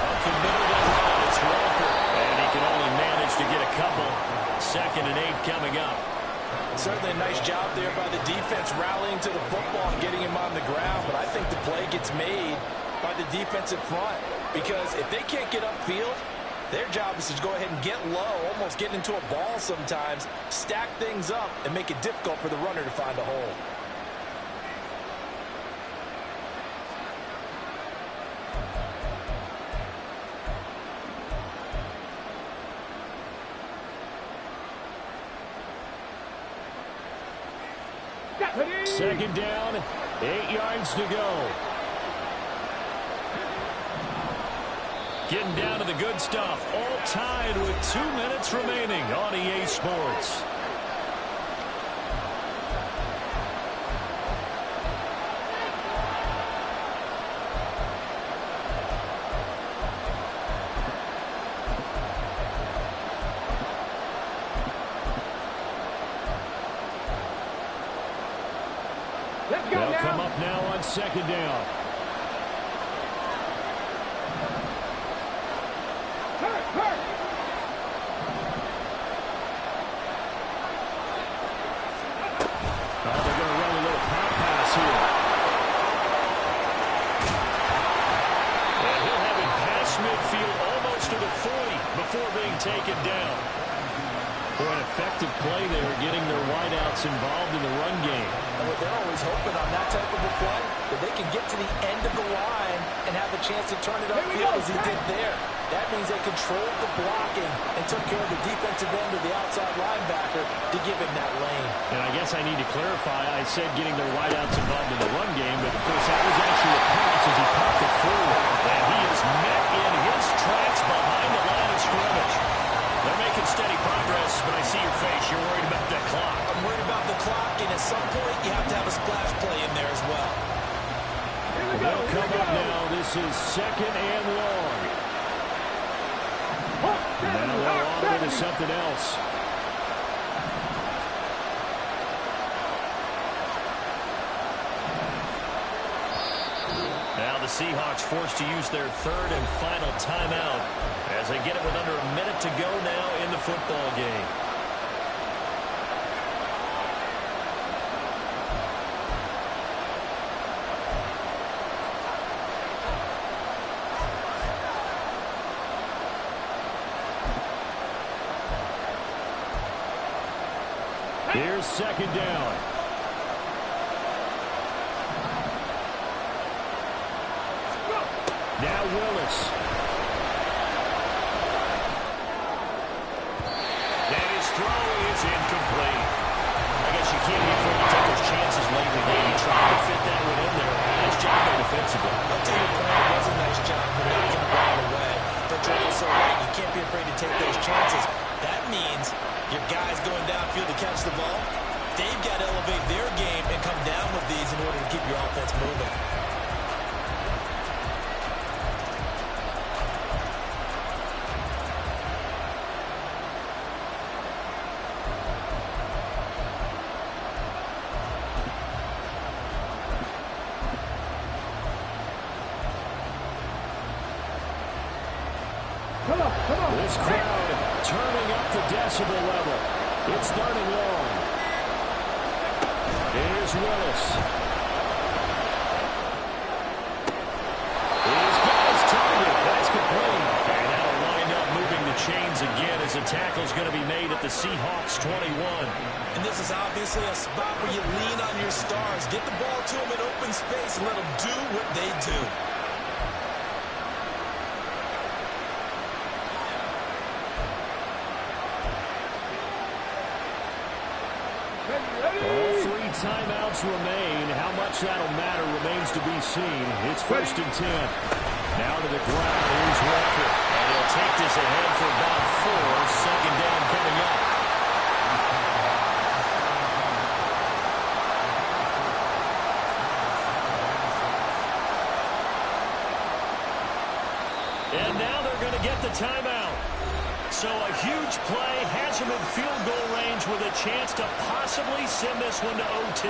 Up the middle of the line, it's Walker. And he can only manage to get a couple. 2nd and 8 coming up. Certainly a nice job there by the defense rallying to the football and getting him on the ground. But I think the play gets made by the defensive front. Because if they can't get upfield, their job is to go ahead and get low, almost get into a ball sometimes, stack things up, and make it difficult for the runner to find a hole. Second down, 8 yards to go. Getting down to the good stuff. All tied with 2 minutes remaining on EA Sports. They'll come up now on 2nd down. They're going to run a little pop pass here. And he'll have it past midfield almost to the 40 before being taken down. For an effective play there, getting their wideouts involved in the run game. And what they're always hoping on that type of a play, that they can get to the end of the line and have a chance to turn it upfield as he did there. That means they controlled the blocking and took care of the defensive end of the outside linebacker to give him that lane. And I guess I need to clarify, I said getting their wideouts involved in the run game, but of course that was actually a pass as he popped it forward. And he They'll come up now. This is second and long. Now they'll audible to something else. Now the Seahawks forced to use their third and final timeout as they get it with under a minute to go now in the football game. Here's second down. Now Willis. And his throw is incomplete. I guess you can't be afraid to take those chances late in the game. He tried to fit that one in there. Nice job there defensively. I'll tell you, it was a nice job for knocking the ball away. But you're also right. You can't be afraid to take those chances. That means your guys going downfield to catch the ball, they've got to elevate their game and come down with these in order to keep your offense moving. This crowd turning up the decibel level. It's third and long. Here's Willis. He's got his target. That's complete. And that'll wind up moving the chains again as a tackle's going to be made at the Seahawks 21. And this is obviously a spot where you lean on your stars. Get the ball to them in open space and let them do what they do. All three timeouts remain. How much that'll matter remains to be seen. It's first and 10. Now to the ground. Here's Walker. And he'll take this ahead for about 4. Second down coming up. And now they're going to get the timeout. So a huge play has him in field goal range with a chance to possibly send this one to OT.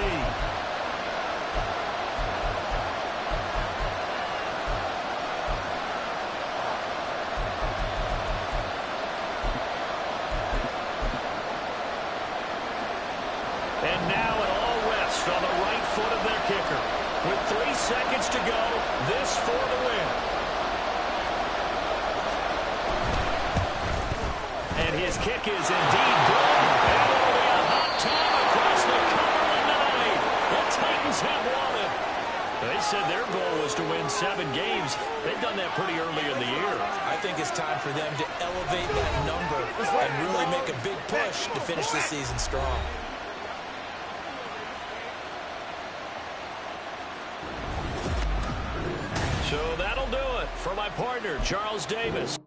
And now it all rests on the right foot of their kicker. With 3 seconds to go, this for the win. And his kick is indeed good. And it'll be a hot time across the Cumberland tonight. The Titans have won it. They said their goal was to win 7 games. They've done that pretty early in the year. I think it's time for them to elevate that number and really make a big push to finish the season strong. So that'll do it for my partner, Charles Davis.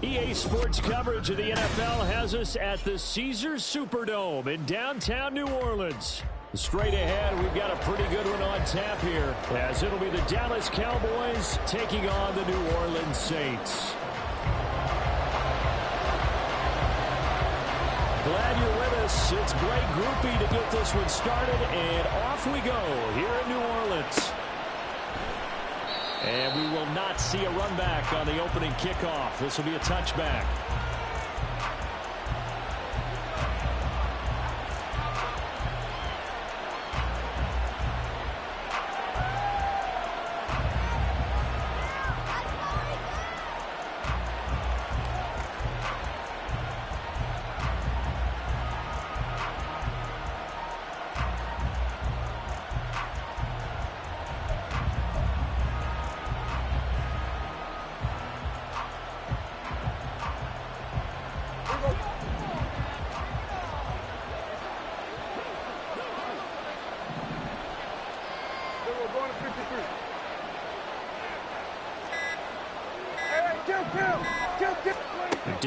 EA Sports coverage of the NFL has us at the Caesars Superdome in downtown New Orleans. Straight ahead, we've got a pretty good one on tap here, as it'll be the Dallas Cowboys taking on the New Orleans Saints. Glad you're with us. It's Blake Grupe to get this one started, and off we go here in New Orleans. And we will not see a run back on the opening kickoff. This will be a touchback.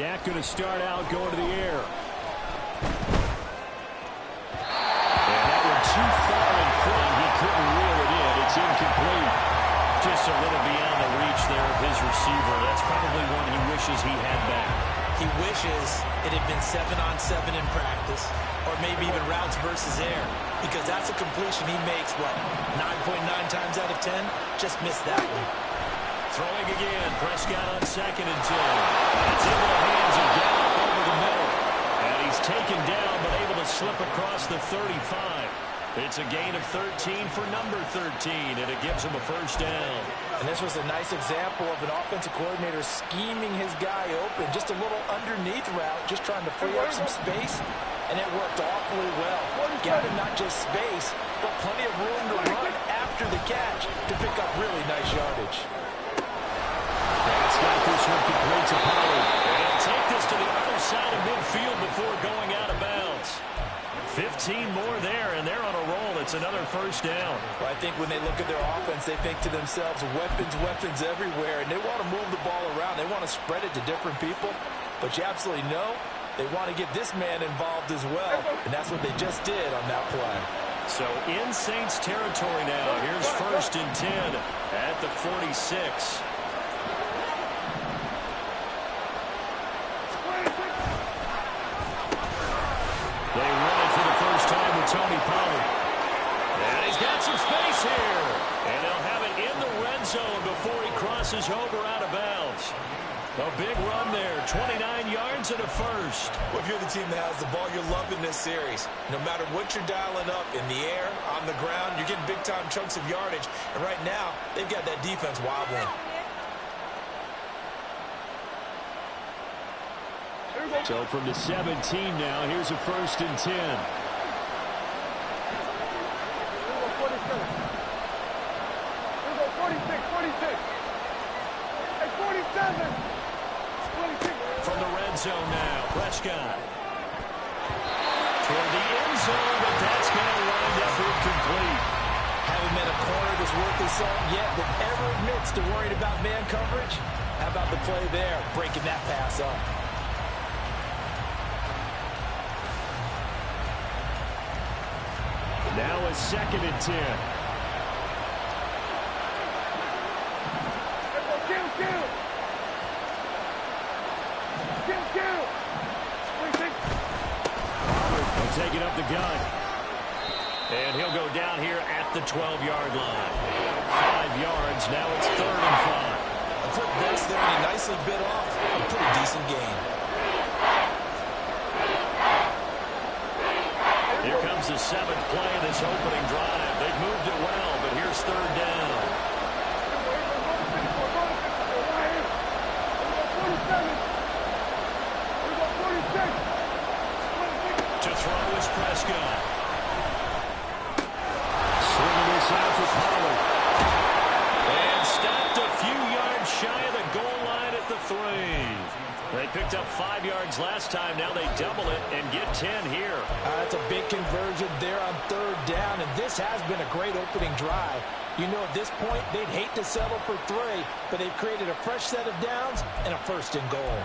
Dak going to start out going to the air. And that one too far in front. He couldn't reel it in. It's incomplete. Just a little beyond the reach there of his receiver. That's probably one he wishes he had back. He wishes it had been 7-on-7 in practice, or maybe even routes versus air, because that's a completion he makes, what, 9.9 times out of 10? Just missed that one. Throwing again. Prescott on 2nd and 10. It's into the hands of Gallup over the middle. And he's taken down, but able to slip across the 35. It's a gain of 13 for number 13, and it gives him a first down. And this was a nice example of an offensive coordinator scheming his guy open. Just a little underneath route, just trying to free up some space, and it worked awfully well. Got him not just space, but plenty of room to run after the catch to pick up really nice yardage. That's got this one complete to Pollard. And he'll take this to the other side of midfield before going out of bounds. 15 more there, and they're on a roll. It's another first down. Well, I think when they look at their offense, they think to themselves, weapons, weapons everywhere, and they want to move the ball around. They want to spread it to different people, but you absolutely know they want to get this man involved as well, and that's what they just did on that play. So in Saints territory now. Here's 1st and 10 at the 46. They run it for the first time with Tony Pollard. And he's got some space here. And they'll have it in the red zone before he crosses over out of bounds. A big run there, 29 yards and a first. Well, if you're the team that has the ball, you're loving this series. No matter what you're dialing up, in the air, on the ground, you're getting big-time chunks of yardage. And right now, they've got that defense wobbling. So from the 17 now, here's a 1st and 10. From the red zone now, Prescott. Toward the end zone, but that's going to wind up incomplete. Haven't met a corner that's worth his salt yet that ever admits to worrying about man coverage. How about the play there, breaking that pass up? Now a 2nd and 10. They're taking up the gun. And he'll go down here at the 12-yard line. 5 yards. Now it's 3rd and 5. A quick burst there, and he nicely bit off a pretty decent gain. Here comes the 7th play of this opening drive. They've moved it well, but here's 3rd down. To throw is Prescott. Swinging this out for Pollard. And stopped a few yards shy of the goal line at the 3. They picked up 5 yards last time. Now they double it and get 10 here. That's a big conversion there on 3rd down, and this has been a great opening drive. You know, at this point, they'd hate to settle for 3, but they've created a fresh set of downs and a 1st and goal.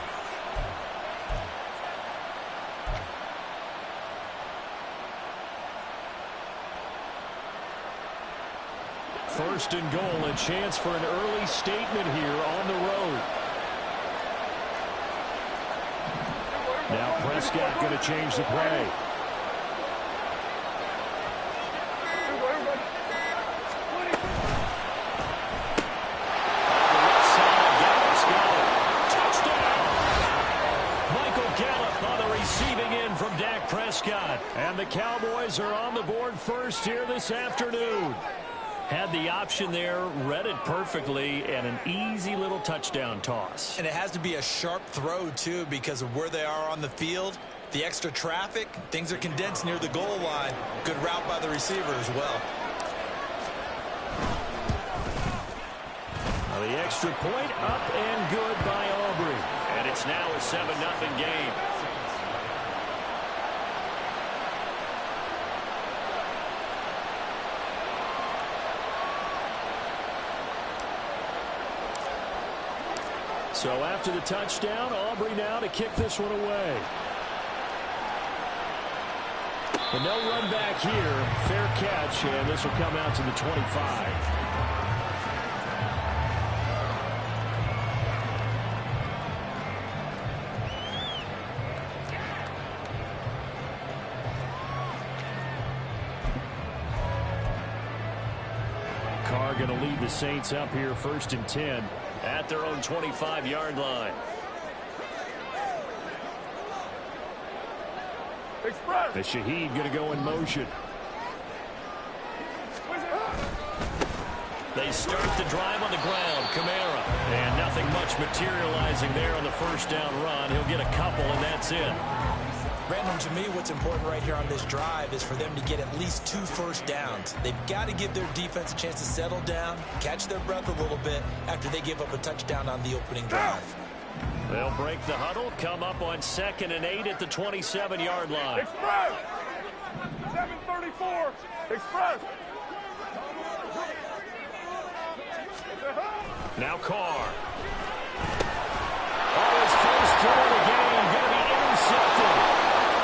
First and goal, a chance for an early statement here on the road. Now Prescott going to change the play. From Dak Prescott. And the Cowboys are on the board first here this afternoon. Had the option there, read it perfectly, and an easy little touchdown toss. And it has to be a sharp throw, too, because of where they are on the field. The extra traffic, things are condensed near the goal line. Good route by the receiver as well. Well, the extra point up and good by Aubrey. And it's now a 7-0 game. So after the touchdown, Aubrey now to kick this one away. But no run back here. Fair catch, and this will come out to the 25. Carr going to lead the Saints up here 1st and 10 at their own 25-yard line. The Shaheed going to go in motion. They start the drive on the ground. Kamara. And nothing much materializing there on the first down run. He'll get a couple, and that's it. Brandon, to me, what's important right here on this drive is for them to get at least 2 first downs. They've got to give their defense a chance to settle down, catch their breath a little bit after they give up a touchdown on the opening drive. They'll break the huddle, come up on 2nd and 8 at the 27-yard line. Express! 734! Express! Now Carr. Oh, his first throw of the game going to be intercepted.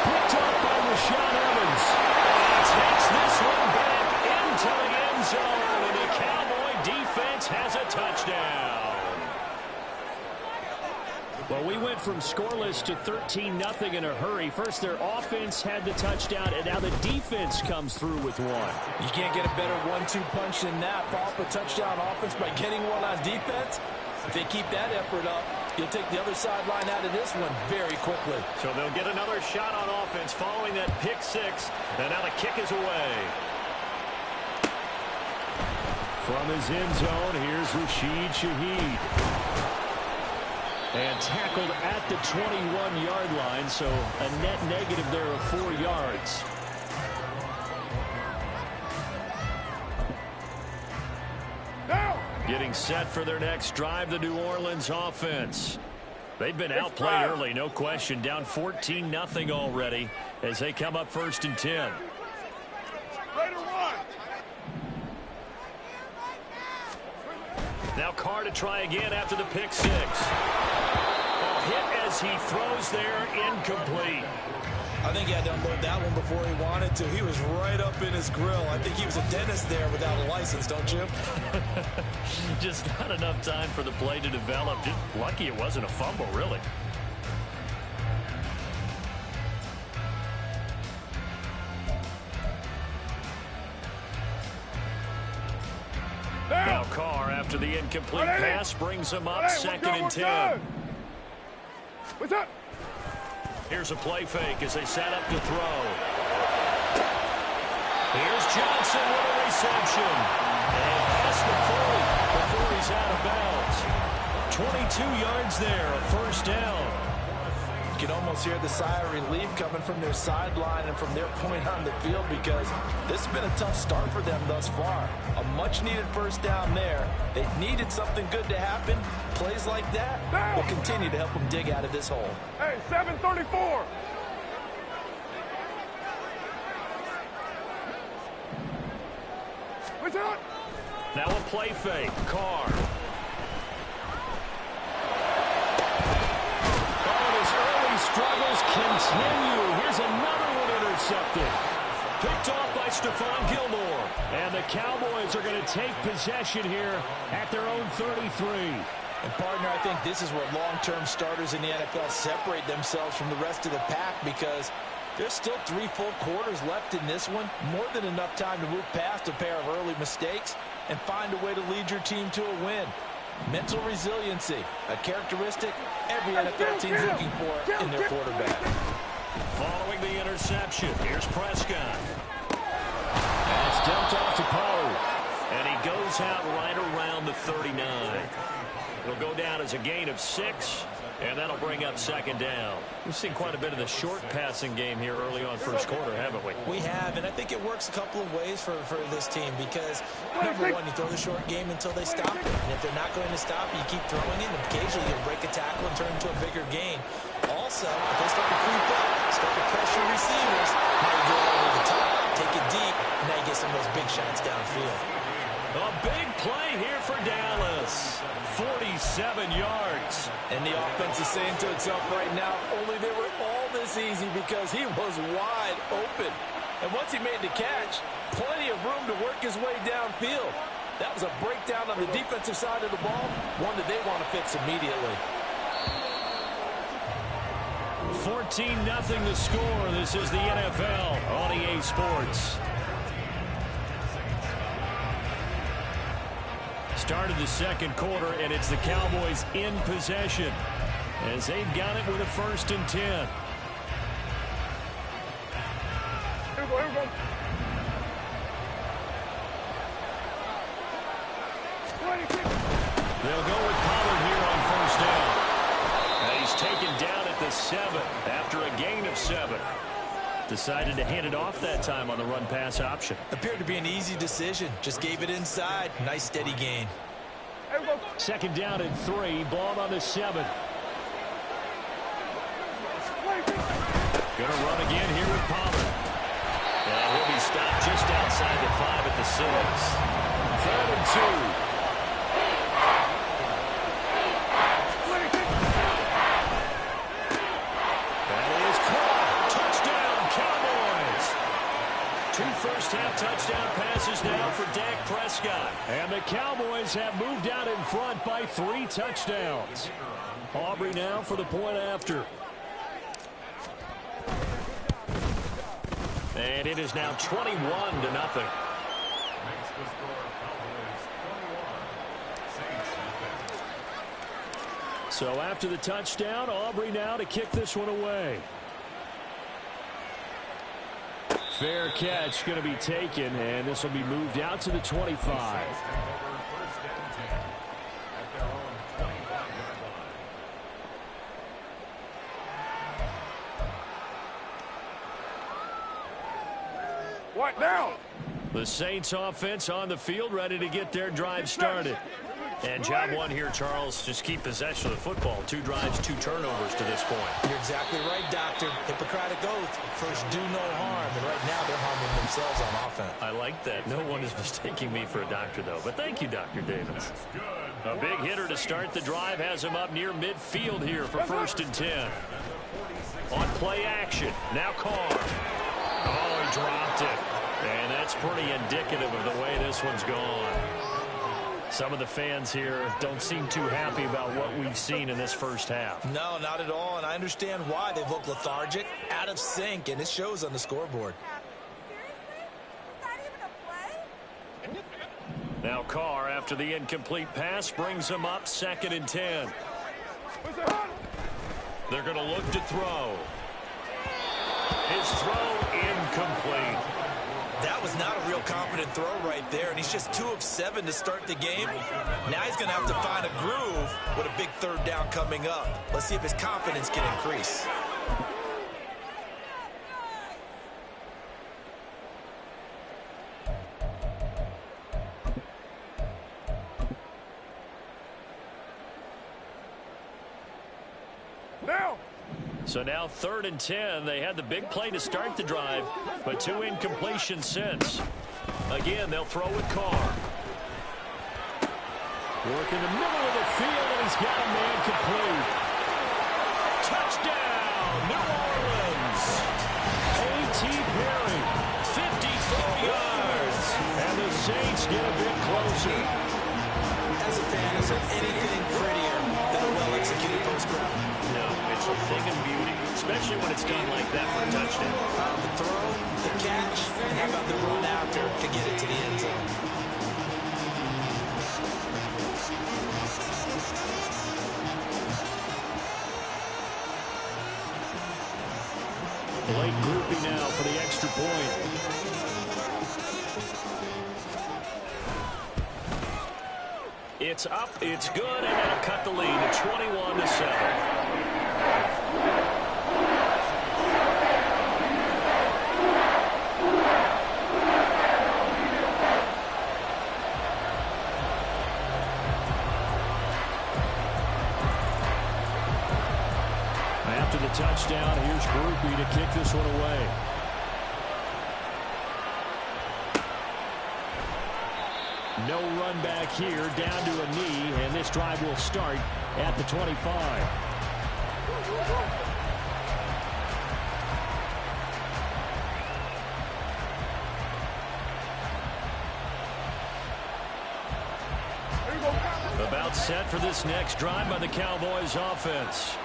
Picked up by Rashaan Evans. He takes this one back into the end zone, and the Cowboy defense has a touchdown. Well, we went from scoreless to 13-0 in a hurry. First, their offense had the touchdown, and now the defense comes through with one. You can't get a better 1-2 punch than that. Follow up a touchdown offense by getting one on defense. If they keep that effort up, you'll take the other sideline out of this one very quickly. So they'll get another shot on offense following that pick six, and now the kick is away. From his end zone, here's Rashid Shaheed. And tackled at the 21-yard line, so a net negative there of 4 yards. Getting set for their next drive, the New Orleans offense. They've been outplayed early, no question. Down 14-0 already as they come up 1st and 10. Now Carr to try again after the pick six. A hit as he throws there, incomplete. I think he had to unload that one before he wanted to. He was right up in his grill. I think he was a dentist there without a license, don't you? Just not enough time for the play to develop. Just lucky it wasn't a fumble, really. Now Carr, after the incomplete pass, brings him up 2nd and 10. What's up? Here's a play fake as they set up to throw. Here's Johnson with a reception. And past the 40 before he's out of bounds. 22 yards there, a first down. You can almost hear the sigh of relief coming from their sideline and from their point on the field, because this has been a tough start for them thus far. A much-needed first down there. They needed something good to happen. Plays like that will continue to help them dig out of this hole. Hey, 734. What's up? Now a play fake. Carr. Struggles continue. Here's another one intercepted. Picked off by Stephon Gilmore. And the Cowboys are going to take possession here at their own 33. And, partner, I think this is where long-term starters in the NFL separate themselves from the rest of the pack, because there's still 3 full quarters left in this one. More than enough time to move past a pair of early mistakes and find a way to lead your team to a win. Mental resiliency, a characteristic every NFL team's looking for in their quarterback. Following the interception, here's Prescott. And it's dumped off to Poe. And he goes out right around the 39. It'll go down as a gain of 6. And that'll bring up 2nd down. We've seen quite a bit of the short passing game here early on first quarter, haven't we? We have, and I think it works a couple of ways for this team, because, number one, you throw the short game until they stop it. And if they're not going to stop it, you keep throwing it, and occasionally you break a tackle and turn it into a bigger gain. Also, if they start to creep up, start to pressure receivers, now you go over the top, take it deep, and now you get some of those big shots downfield. A big play here for Dallas. 47 yards. And the offense is saying to itself right now, only they were all this easy because he was wide open. And once he made the catch, plenty of room to work his way downfield. That was a breakdown on the defensive side of the ball, one that they want to fix immediately. 14-0 the score. This is the NFL on EA Sports. Start of the second quarter, and it's the Cowboys in possession as they've got it with a 1st and 10. Here we go, here we go. They'll go with Pollard here on 1st down. And he's taken down at the 7 after a gain of 7. Decided to hand it off that time on the run-pass option. Appeared to be an easy decision. Just gave it inside. Nice steady gain. 2nd down and 3. Ball on the 7. Gonna run again here with Pollard. And he'll be stopped just outside the 5 at the 6. 3rd and 2. First-half touchdown passes now for Dak Prescott. And the Cowboys have moved out in front by 3 touchdowns. Aubrey now for the point after. And it is now 21-0. So after the touchdown, Aubrey now to kick this one away. Fair catch going to be taken, and this will be moved out to the 25. What now? The Saints offense on the field, ready to get their drive started. And job 1 here, Charles, just keep possession of the football. 2 drives, 2 turnovers to this point. You're exactly right, Doctor. Hippocratic oath. First, do no harm. And right now, they're harming themselves on offense. I like that. No one is mistaking me for a doctor, though. But thank you, Dr. Davis. A big hitter to start the drive has him up near midfield here for 1st and 10. On play action. Now Carr. Oh, he dropped it. And that's pretty indicative of the way this one's gone. Some of the fans here don't seem too happy about what we've seen in this first half. No, not at all, and I understand why. They've looked lethargic, out of sync, and it shows on the scoreboard. Now Carr, after the incomplete pass, brings him up 2nd and 10. They're going to look to throw. His throw incomplete. That was not a real confident throw right there, and he's just 2 of 7 to start the game. Now he's going to have to find a groove with a big 3rd down coming up. Let's see if his confidence can increase. So now 3rd and 10. They had the big play to start the drive, but 2 incompletions since. Again, they'll throw with Carr. Work in the middle of the field, and he's got a man complete. Touchdown, New Orleans. A.T. Perry, 54 yards. And the Saints get a bit closer. As a fan, is there anything prettier than a well-executed post-route? No, it's a thing of beauty, especially when it's done like that for a touchdown. The throw, the catch, and how about the run after to get it to the end zone? Blake Grupe now for the extra point. It's up, it's good, and that'll cut the lead to 21-7. After the touchdown, here's Grupe to kick this one away. No run back here, down to a knee, and this drive will start at the 25. About set for this next drive by the Cowboys offense.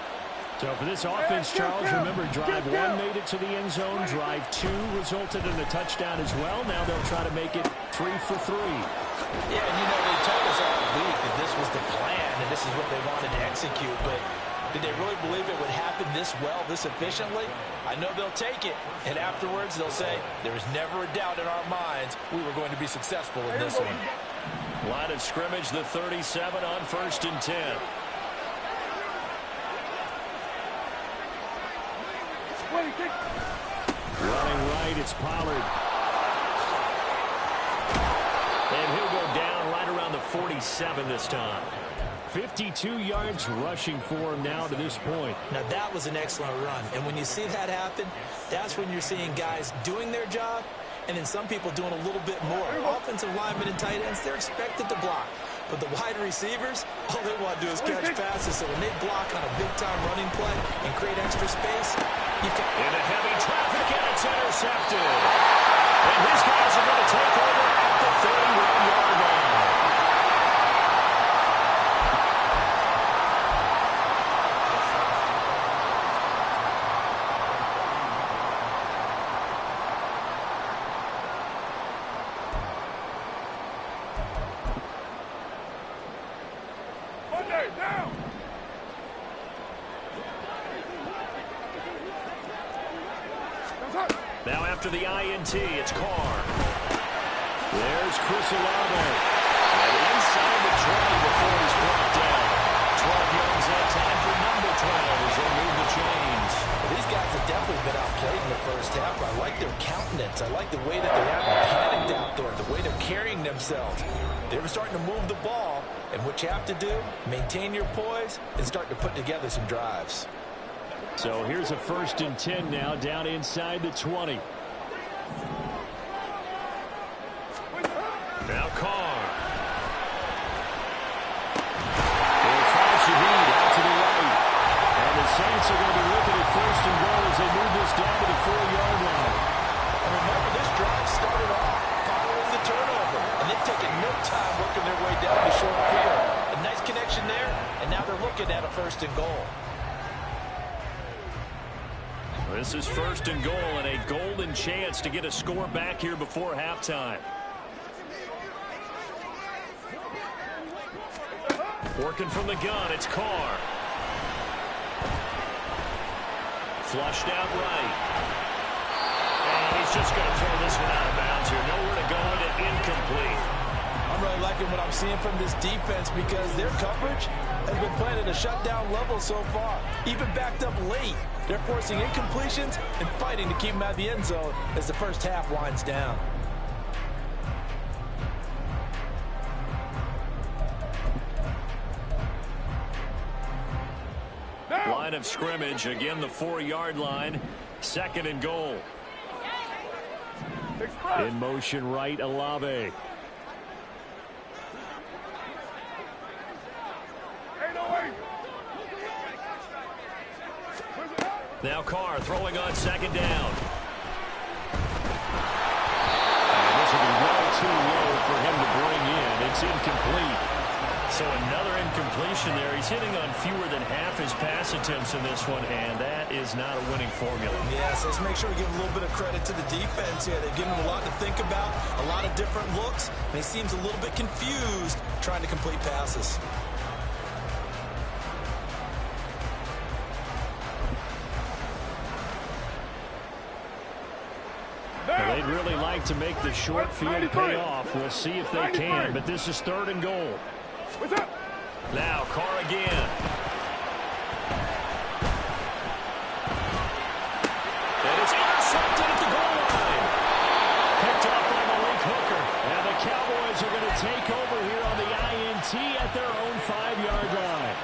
So for this offense, Charles, remember, drive 1 made it to the end zone. Drive 2 resulted in a touchdown as well. Now they'll try to make it 3 for 3. Yeah, and you know, they told us all is what they wanted to execute, but did they really believe it would happen this well, this efficiently? I know they'll take it, and afterwards they'll say, there was never a doubt in our minds we were going to be successful in this one. Line of scrimmage, the 37 on 1st and 10. Running right, it's Pollard. And he'll go down right around the 47 this time. 52 yards rushing for him now to this point. Now that was an excellent run, and when you see that happen, that's when you're seeing guys doing their job, and then some people doing a little bit more. Offensive linemen and tight ends, they're expected to block. But the wide receivers, all they want to do is catch passes. So when they block on a big-time running play and create extra space, you've got... Into heavy traffic, and it's intercepted. And his guys are going to take over at the 31-yard line. Down. Now after the INT, it's Carr. There's Chris Olave. And inside the 20 before he's brought down. 12 yards that time for number 12 as they move the chains. Well, these guys have definitely been outplayed in the first half. I like their countenance. I like the way that they haven't panicked out there, the way they're carrying themselves. They were starting to move the ball, and what you have to do, maintain your poise and start to put together some drives. So here's a 1st and 10 now, down inside the 20. Now Carr. They'll find Shaheed out to the right. And the Saints are going to be looking at 1st and goal as they move this down to the 4-yard line. And remember, this drive started off following the turnover, and they've taken no time working their way down the short field. A nice connection there, and now they're looking at a 1st and goal. This is 1st and goal and a golden chance to get a score back here before halftime. Working from the gun, it's Carr. Flushed out right. And he's just going to throw this one out of bounds here. Nowhere to go with it, incomplete. I'm really liking what I'm seeing from this defense because their coverage has been playing at a shutdown level so far. Even backed up late, they're forcing incompletions and fighting to keep them out of the end zone as the first half winds down. Line of scrimmage, again the 4-yard line. 2nd and goal. In motion right, Olave. Now Carr throwing on 2nd down. And this will be well too low for him to bring in. It's incomplete. So another incompletion there. He's hitting on fewer than half his pass attempts in this one, and that is not a winning formula. Yes, let's make sure we give a little bit of credit to the defense here. They've given him a lot to think about, a lot of different looks, and he seems a little bit confused trying to complete passes. Well, they'd really like to make the short field pay off. We'll see if they can, but this is 3rd and goal. What's up? Now Carr again. And it's intercepted at the goal line. Picked up by Malik Hooker. And the Cowboys are going to take over here on the INT at their own 5-yard line.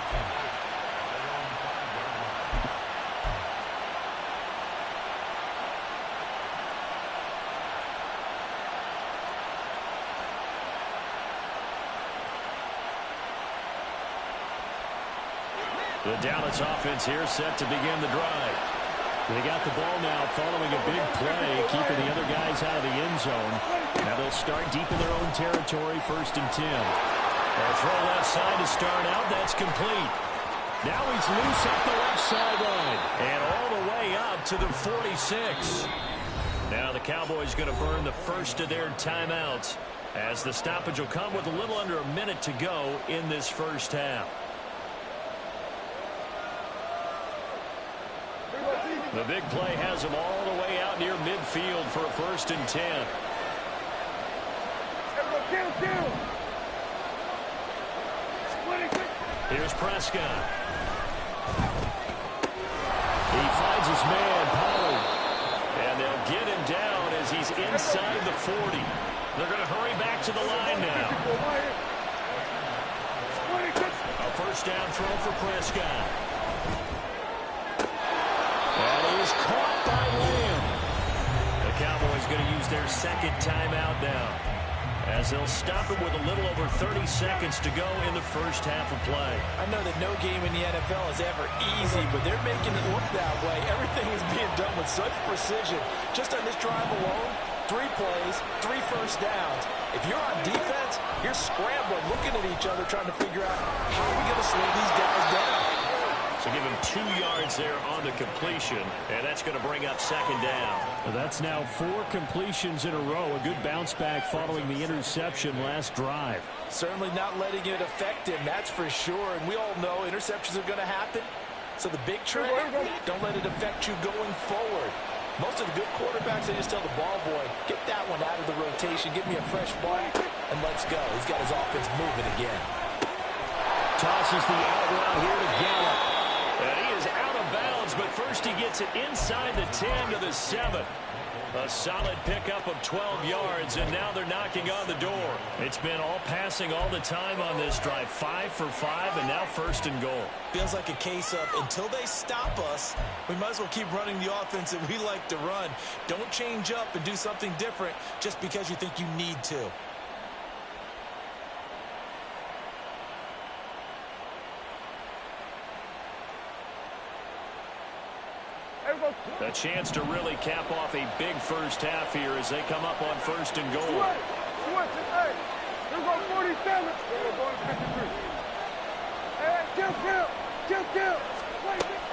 The Dallas offense here set to begin the drive. They got the ball now following a big play, keeping the other guys out of the end zone. Now they'll start deep in their own territory, 1st and 10. They'll throw left side to start out. That's complete. Now he's loose up the left sideline. And all the way up to the 46. Now the Cowboys going to burn the first of their timeouts as the stoppage will come with a little under a minute to go in this first half. The big play has him all the way out near midfield for a 1st and 10. Here's Prescott. He finds his man, Pollard. And they'll get him down as he's inside the 40. They're going to hurry back to the line now. A 1st down throw for Prescott. That is caught by Lamb. The Cowboys going to use their 2nd timeout now, as they'll stop it with a little over 30 seconds to go in the 1st half of play. I know that no game in the NFL is ever easy, but they're making it look that way. Everything is being done with such precision. Just on this drive alone, 3 plays, 3 1st downs. If you're on defense, you're scrambling, looking at each other, trying to figure out how are we going to slow these guys down. So give him 2 yards there on the completion, and that's going to bring up 2nd down. Well, that's now 4 completions in a row. A good bounce back following the interception last drive. Certainly not letting it affect him, that's for sure. And we all know interceptions are going to happen. So the big trick, don't let it affect you going forward. Most of the good quarterbacks, they just tell the ball boy, get that one out of the rotation, give me a fresh ball, and let's go. He's got his offense moving again. Tosses the out route here to Gallup. And he is out of bounds, but first he gets it inside the 10 to the 7. A solid pickup of 12 yards, and now they're knocking on the door. It's been all passing all the time on this drive. 5 for 5, and now 1st and goal. Feels like a case of until they stop us, we might as well keep running the offense that we like to run. Don't change up and do something different just because you think you need to. A chance to really cap off a big 1st half here as they come up on 1st and goal. Switch it, hey. Here go 47. We're going 53. Hey, kill.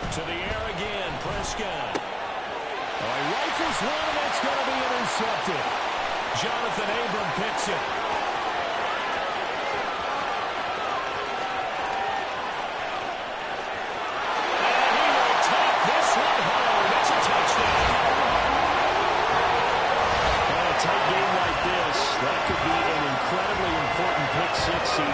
To the air again, Prescott. Oh, he rifles one, and that's going to be intercepted. Jonathan Abram picks it. And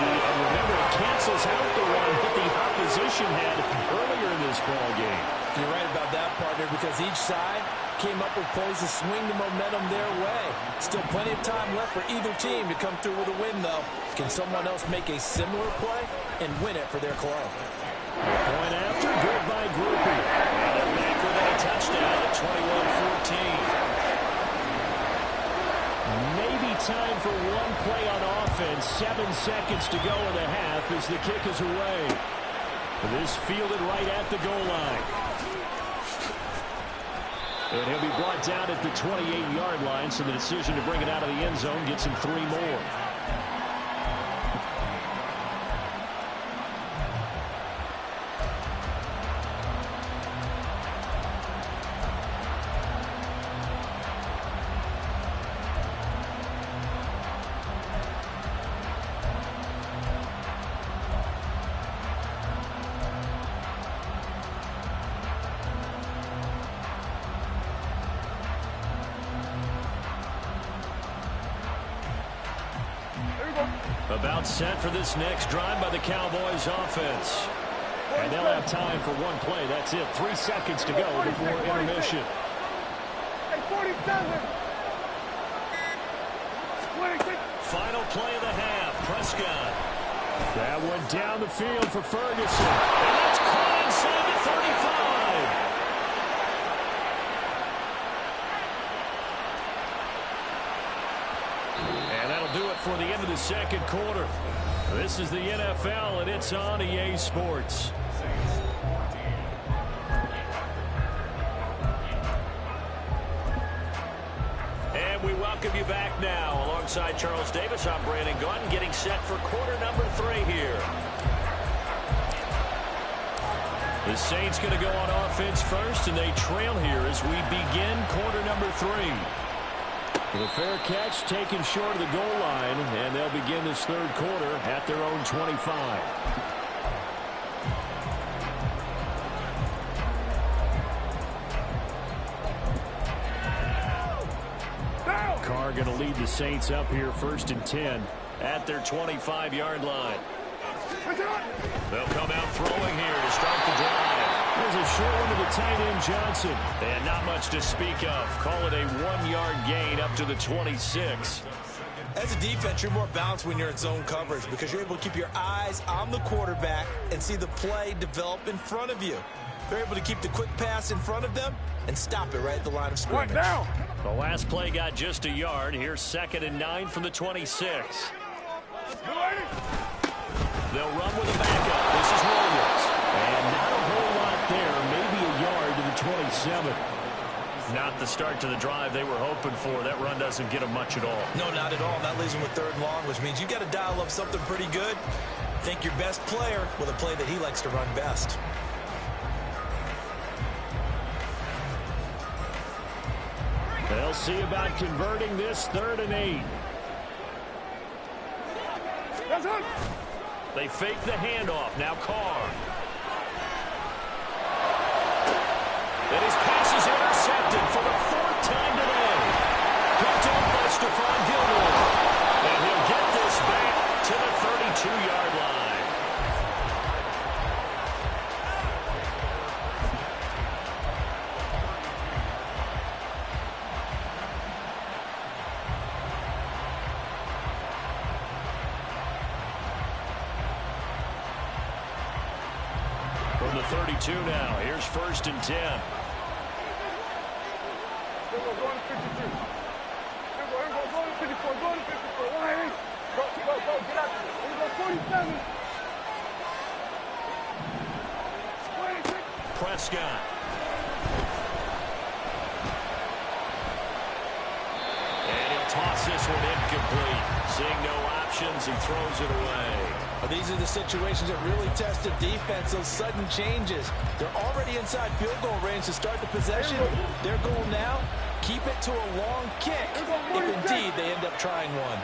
remember, it cancels out the one that the opposition had earlier in this ball game. You're right about that, partner, because each side came up with plays to swing the momentum their way. Still plenty of time left for either team to come through with a win, though. Can someone else make a similar play and win it for their club? Point after, good by Grupe. And a back with a touchdown at 21-14. Maybe time for one play on offense. 7 seconds to go in the half as the kick is away. This fielded right at the goal line. And he'll be brought down at the 28-yard line, so the decision to bring it out of the end zone gets him 3 more. About set for this next drive by the Cowboys offense. And they'll have time for one play. That's it. 3 seconds to go before intermission. Hey, 47. Final play of the half. Prescott. That went down the field for Ferguson. And that's caught inside the 35. And that'll do it for the end of the second quarter. This is the NFL, and it's on EA Sports. And we welcome you back now. Alongside Charles Davis, I'm Brandon Gaudin, getting set for quarter number 3 here. The Saints going to go on offense first, and they trail here as we begin quarter number 3. The fair catch taken short of the goal line, and they'll begin this third quarter at their own 25. Carr going to lead the Saints up here 1st and 10 at their 25-yard line. They'll come out throwing here to start the drive. There's a short one to the tight end, Johnson. And not much to speak of. Call it a 1-yard gain up to the 26. As a defense, you're more balanced when you're in zone coverage because you're able to keep your eyes on the quarterback and see the play develop in front of you. They're able to keep the quick pass in front of them and stop it right at the line of scrimmage. Down. The last play got just a yard. Here's 2nd and 9 from the 26. They'll run with a backup. This is Williams. And not a whole lot there. Maybe a yard to the 27. Not the start to the drive they were hoping for. That run doesn't get them much at all. No, not at all. That leaves them with 3rd and long, which means you got to dial up something pretty good. Think your best player with a play that he likes to run best. They'll see about converting this 3rd and 8. They fake the handoff. Now Carr. And his pass is intercepted for the 4th time today. Picked up by Stephon Gilmore. And he'll get this back to the 32-yard line. From the 32 now, here's 1st and 10. Go to 52. Go to 54. Go to 54. Go. Get out there. Here we go, 47. 26. Prescott. And he'll toss this one incomplete. Seeing no options, he throws it away. Well, these are the situations that really test the defense, those sudden changes. They're already inside field goal range to start the possession. Their goal now, keep it to a long kick, if indeed they end up trying one.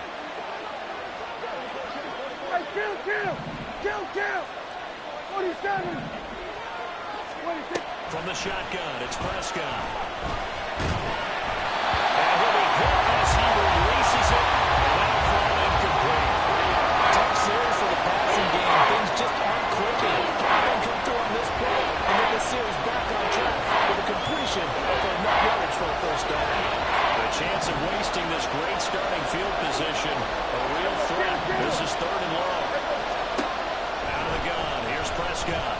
Hey, kill. 47. 26. From the shotgun, it's Prescott. And he'll be hit as he releases it. Now thrown incomplete. Tough series for the passing game. Things just aren't clicking. They come through on this play and get the series back on track with a completion for enough yardage for a 1st down. The chance of wasting this great starting field position, a real threat. This is 3rd and long. Out of the gun, here's Prescott.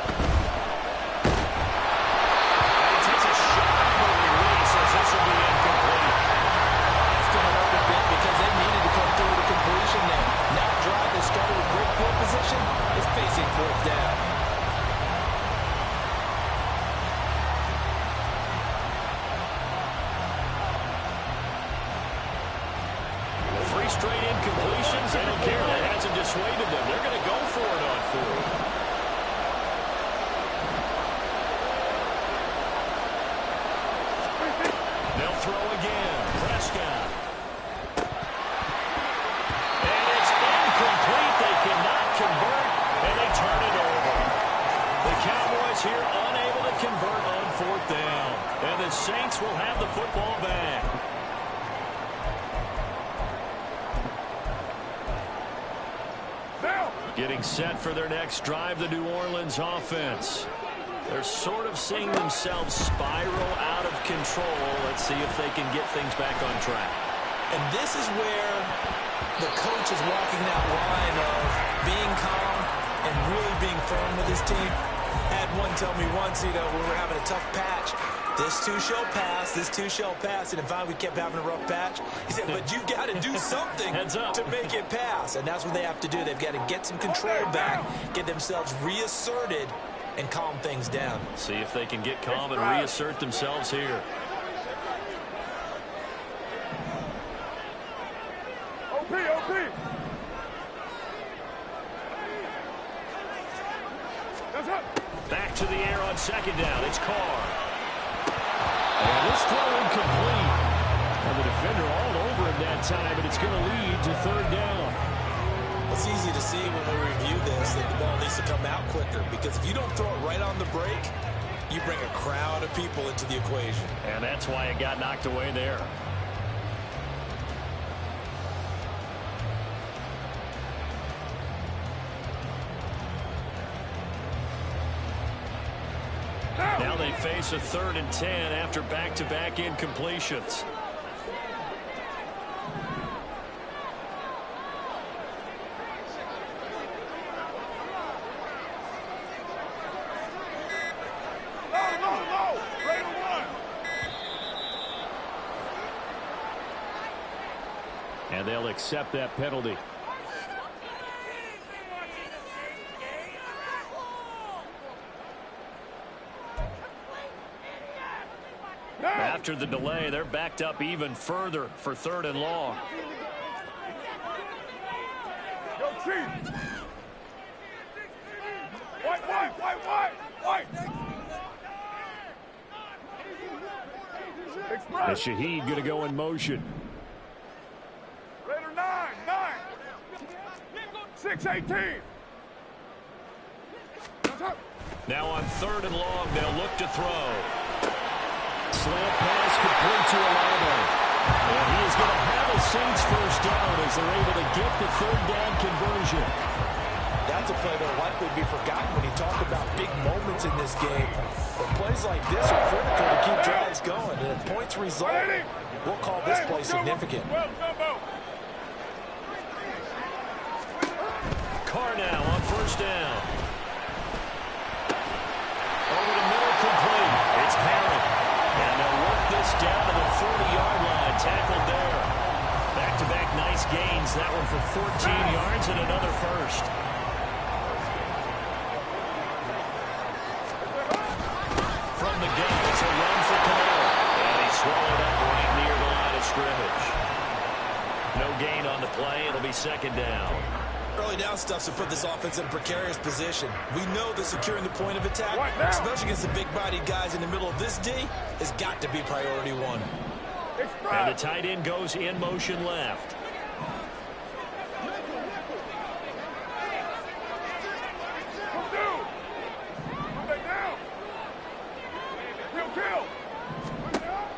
And he takes a shot at the release as this will be incomplete. It's going to hurt a bit because they needed to come through with a completion there. Now drive that started with great field position is facing 4th down. Straight incompletions. They don't care. That hasn't dissuaded them. They're going to go for it on 4th. They'll throw again. Prescott. And it's incomplete. They cannot convert, and they turn it over. The Cowboys here unable to convert on 4th down. And the Saints will have the football back. Getting set for their next drive, the New Orleans offense. They're sort of seeing themselves spiral out of control. Let's see if they can get things back on track. And this is where the coach is walking that line of being calm and really being firm with his team. I had one tell me once, when we were having a tough patch, this too shall pass, this too shall pass. And finally we kept having a rough patch. He said, but you got to do something to make it pass. And that's what they have to do. They've got to get some control back, get themselves reasserted, and calm things down. See if they can get calm and reassert themselves here. OP. That's up. Back to the air on 2nd down. It's Carr. And this throw incomplete. And the defender all over him that time, and it's going to lead to 3rd down. It's easy to see when we review this that the ball needs to come out quicker, because if you don't throw it right on the break, you bring a crowd of people into the equation. And that's why it got knocked away there. they face a 3rd and 10 after back-to-back incompletions. And they'll accept that penalty. After the delay, they're backed up even further for 3rd and long. Yo, Chief. White. And Shaheed going to go in motion. Raider 9. 6-18. Now on 3rd and long, they'll look to throw. Slant pass complete to Olave. And he is going to have a Saints first down as they're able to get the 3rd down conversion. That's a play that will likely be forgotten when you talk about big moments in this game. But plays like this are critical to keep drives going. And if points result, we'll call this play significant. Carr now on 1st down. Over the middle, complete. It's Herron. And they'll work this down to the 40-yard line. Tackled there. Back-to-back nice gains. That one for 14 yards and another first. From the gun, it's a run for Camaro. And he swallowed up right near the line of scrimmage. No gain on the play. It'll be 2nd down. Early down stuff to put this offense in a precarious position. We know that securing the point of attack, especially against the big-bodied guys in the middle of this D, has got to be priority 1. And the tight end goes in motion left.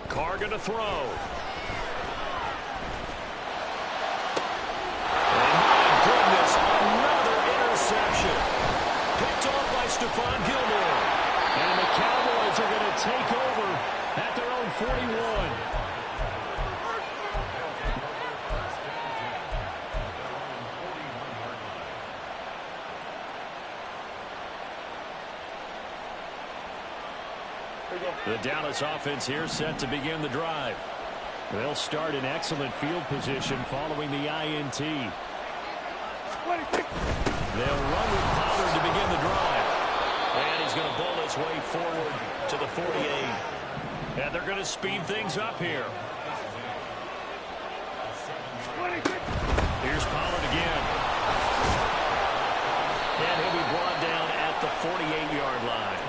Carr going to throw. Picked off by Stephon Gilmore. And the Cowboys are going to take over at their own 41. The Dallas offense here set to begin the drive. They'll start in excellent field position following the INT. They'll run with Pollard to begin the drive. And he's going to bowl his way forward to the 48. And they're going to speed things up here. Here's Pollard again. And he'll be brought down at the 48-yard line.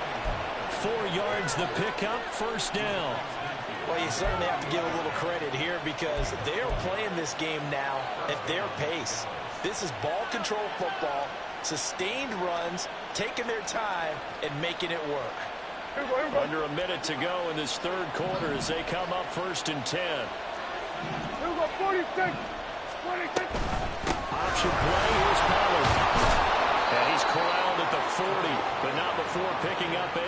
4 yards the pickup, 1st down. Well, you certainly have to give a little credit here because they're playing this game now at their pace. This is ball control football, sustained runs, taking their time, and making it work. Under a minute to go in this 3rd quarter as they come up 1st and 10. 46. Option play, here's Pollard. And he's corralled at the 40, but not before picking up 8.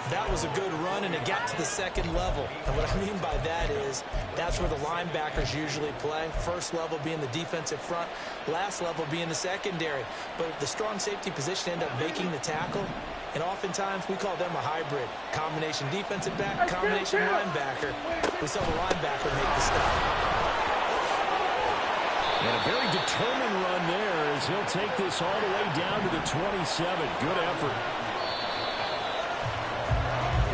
That was a good run, and it got to the 2nd level. And what I mean by that is that's where the linebackers usually play. First level being the defensive front, last level being the secondary. But the strong safety position ended up making the tackle, and oftentimes we call them a hybrid. Combination defensive back, combination linebacker. We saw the linebacker make the stop. And a very determined run there as he'll take this all the way down to the 27. Good effort.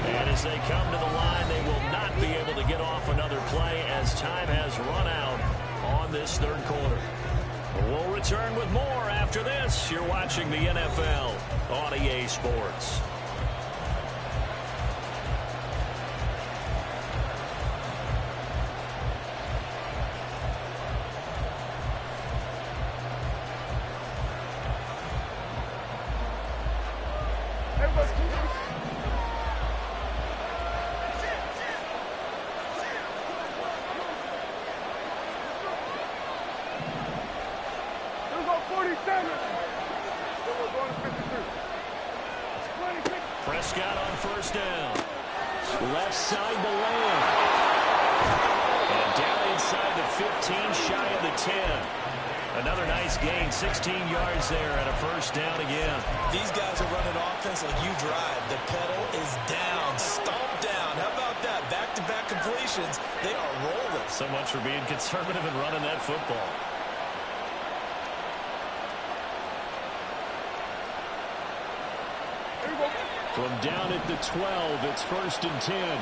And as they come to the line, they will not be able to get off another play as time has run out on this 3rd quarter. We'll return with more after this. You're watching the NFL on EA Sports. Prescott on first down. Left side to Lamb. And down inside the 15, shy of the 10. Another nice gain, 16 yards there and a first down again. These guys are running offense like you drive. The pedal is down, stomped down. How about that? Back-to-back completions. They are rolling. So much for being conservative and running that football. From down at the 12, it's first and 10.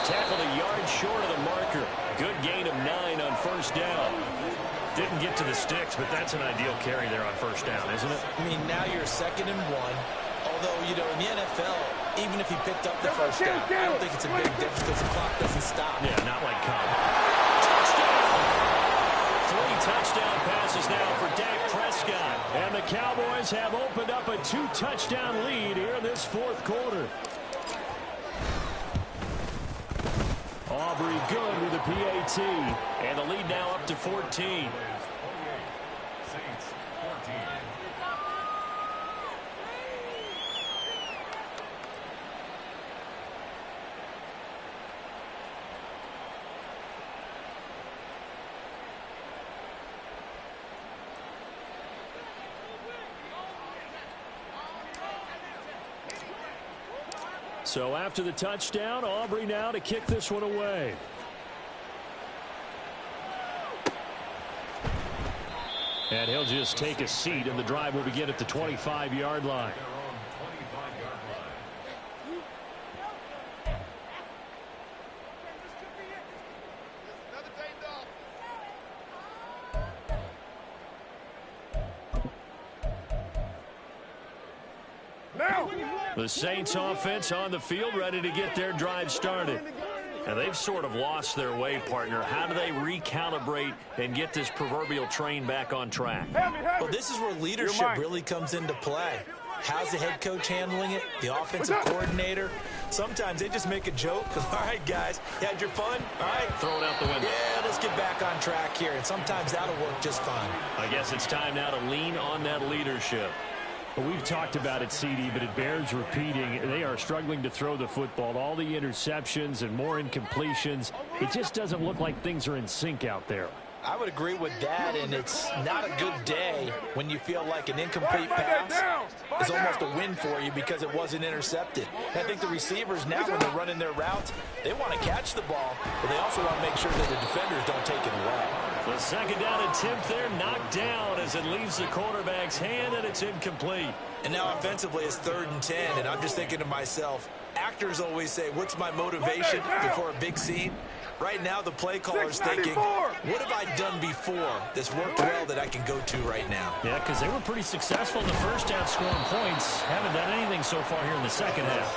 Tackled a yard short of the marker. Good gain of 9 on first down. Didn't get to the sticks, but that's an ideal carry there on first down, isn't it? I mean, now you're 2nd and 1. Although, you know, in the NFL, even if he picked up the first down, I don't think it's a big difference because the clock doesn't stop. Yeah, not like college. Touchdown! 3 touchdown passes now for Dak Prescott. And the Cowboys have opened up a 2-touchdown lead here in this fourth quarter. Aubrey good with a PAT. And the lead now up to 14. So after the touchdown, Aubrey now to kick this one away. And he'll just take a seat, and the drive will begin at the 25-yard line. The Saints offense on the field, ready to get their drive started. And they've sort of lost their way, partner. How do they recalibrate and get this proverbial train back on track? Well, this is where leadership really comes into play. How's the head coach handling it? The offensive coordinator? Sometimes they just make a joke. All right, guys, you had your fun? All right. Throw it out the window. Yeah, let's get back on track here. And sometimes that'll work just fine. I guess it's time now to lean on that leadership. Well, we've talked about it, CD, but it bears repeating. They are struggling to throw the football. All the interceptions and more incompletions. It just doesn't look like things are in sync out there. I would agree with that, and it's not a good day when you feel like an incomplete pass is almost a win for you because it wasn't intercepted. And I think the receivers now, when they're running their routes, they want to catch the ball, but they also want to make sure that the defenders don't take it away. The second down attempt there knocked down as it leaves the quarterback's hand, and it's incomplete. And now offensively it's 3rd and 10, and I'm just thinking to myself, actors always say, what's my motivation before a big scene? Right now the play caller's thinking, what have I done before that's worked well that I can go to right now? Yeah, because they were pretty successful in the first half scoring points. Haven't done anything so far here in the second half.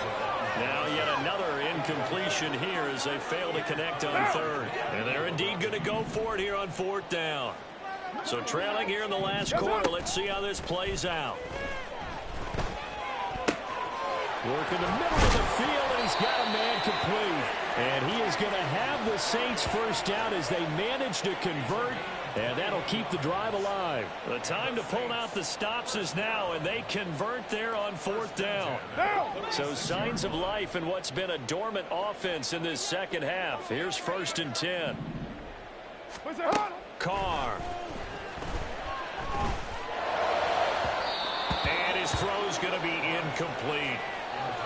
Now yet another incompletion here as they fail to connect on third. And they're indeed going to go for it here on 4th down. So trailing here in the last quarter. Let's see how this plays out. Work in the middle of the field, and he's got a man complete. And he is going to have the Saints first down as they manage to convert, and that'll keep the drive alive. The time to pull out the stops is now, and they convert there on 4th down. So signs of life in what's been a dormant offense in this second half. Here's 1st and 10. Carr. And his throw's going to be incomplete.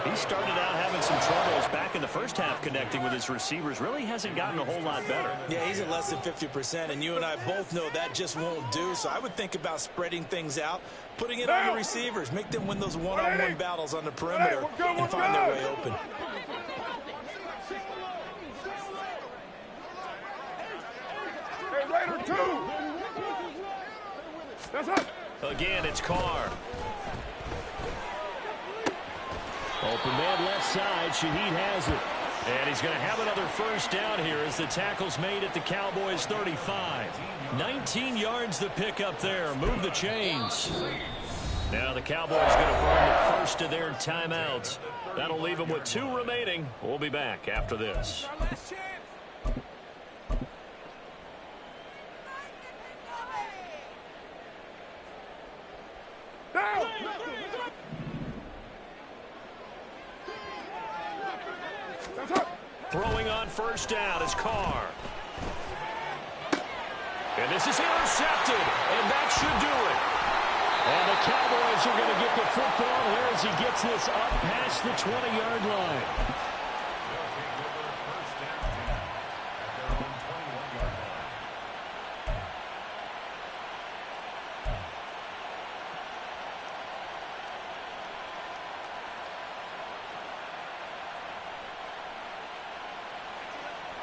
He started out having some troubles back in the first half connecting with his receivers. Really hasn't gotten a whole lot better. Yeah, he's at less than 50%, and you and I both know that just won't do. So I would think about spreading things out, putting it on the receivers, make them win those one-on-one battles on the perimeter and find their way open. Hey, Raider 2. That's up. Again, it's Carr. Open man left side. Shaheed has it. And he's going to have another first down here as the tackle's made at the Cowboys' 35. 19 yards the pick up there. Move the chains. Now the Cowboys going to burn the first of their timeouts. That'll leave them with 2 remaining. We'll be back after this. Throwing on first down is Carr. And this is intercepted, and that should do it. And the Cowboys are going to get the football here as he gets this up past the 20-yard line.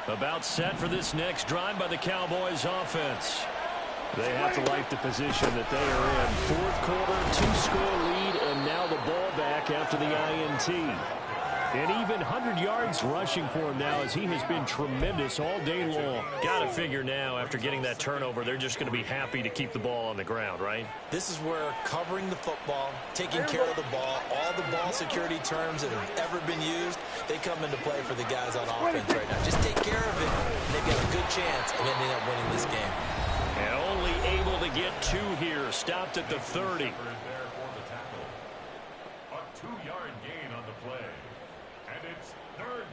About set for this next drive by the Cowboys offense. They have to like the position that they are in. Fourth quarter, 2-score lead, and now the ball back after the INT. And even 100 yards rushing for him now as he has been tremendous all day long. Got to figure now after getting that turnover, they're just going to be happy to keep the ball on the ground, right? This is where covering the football, taking care of the ball, all the ball security terms that have ever been used, they come into play for the guys on offense right now. Just take care of it, and they've got a good chance of ending up winning this game. And only able to get 2 here. Stopped at the 30. A 2-yard gain on the play. And it's 3rd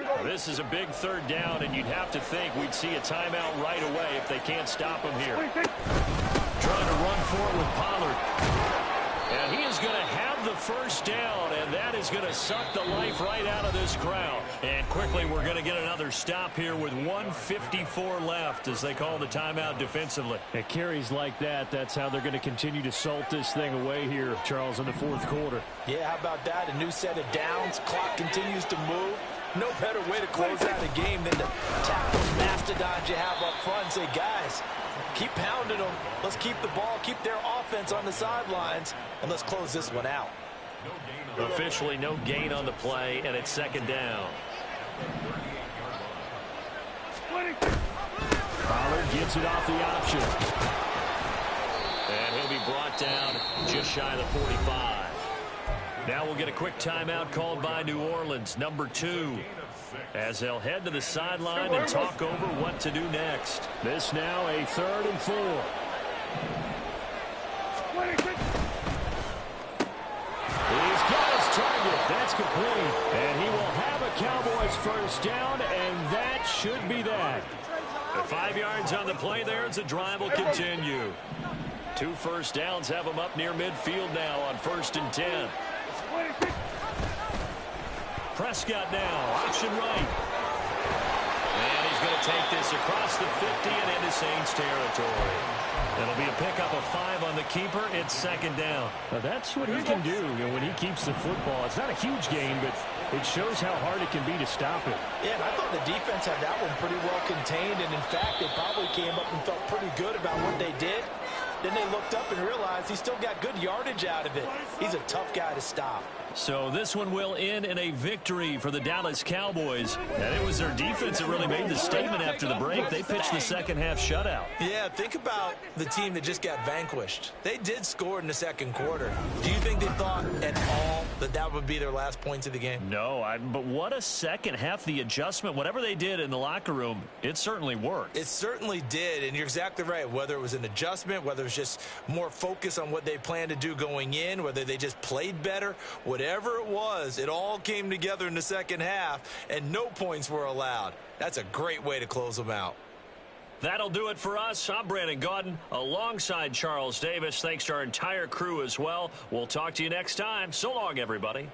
down. This is a big 3rd down, and you'd have to think we'd see a timeout right away if they can't stop him here. Trying to run for it with Pollard. And he is going to have the first down, and that is going to suck the life right out of this crowd. And quickly, we're going to get another stop here with 1:54 left as they call the timeout defensively. At carries like that, that's how they're going to continue to salt this thing away here, Charles, in the fourth quarter. Yeah, how about that? A new set of downs. Clock continues to move. No better way to close out a game than to tap those mastodons you have up front and say, guys, keep pounding them. Let's keep the ball, keep their offense on the sidelines, and let's close this one out. Officially no gain on the play, and it's 2nd down. Pollard gets it off the option. And he'll be brought down just shy of the 45. Now we'll get a quick timeout called by New Orleans, number 2, as they'll head to the sideline and talk over what to do next. This now a 3rd and 4. He's got his target. That's complete. And he will have a Cowboys first down, and that should be that. 5 yards on the play there as the drive will continue. 2 first downs have them up near midfield now on 1st and 10. Prescott now, option right. And he's going to take this across the 50 and into Saints territory. That'll be a pickup of 5 on the keeper. It's 2nd down. Now that's what he can do, when he keeps the football. It's not a huge gain, but it shows how hard it can be to stop it. Yeah, and I thought the defense had that one pretty well contained, and in fact, they probably came up and felt pretty good about what they did. Then they looked up and realized he still got good yardage out of it. He's a tough guy to stop. So this one will end in a victory for the Dallas Cowboys. And it was their defense that really made the statement after the break. They pitched the second half shutout. Yeah, think about the team that just got vanquished. They did score in the second quarter. Do you think they thought at all that that would be their last points of the game? No, but what a second half. The adjustment, whatever they did in the locker room, it certainly worked. It certainly did, and you're exactly right. Whether it was an adjustment, whether it was just more focus on what they planned to do going in, whether they just played better, whatever it was, it all came together in the second half, and no points were allowed. That's a great way to close them out. That'll do it for us. I'm Brandon Gaudin alongside Charles Davis. Thanks to our entire crew as well. We'll talk to you next time. So long, everybody.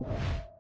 Bye.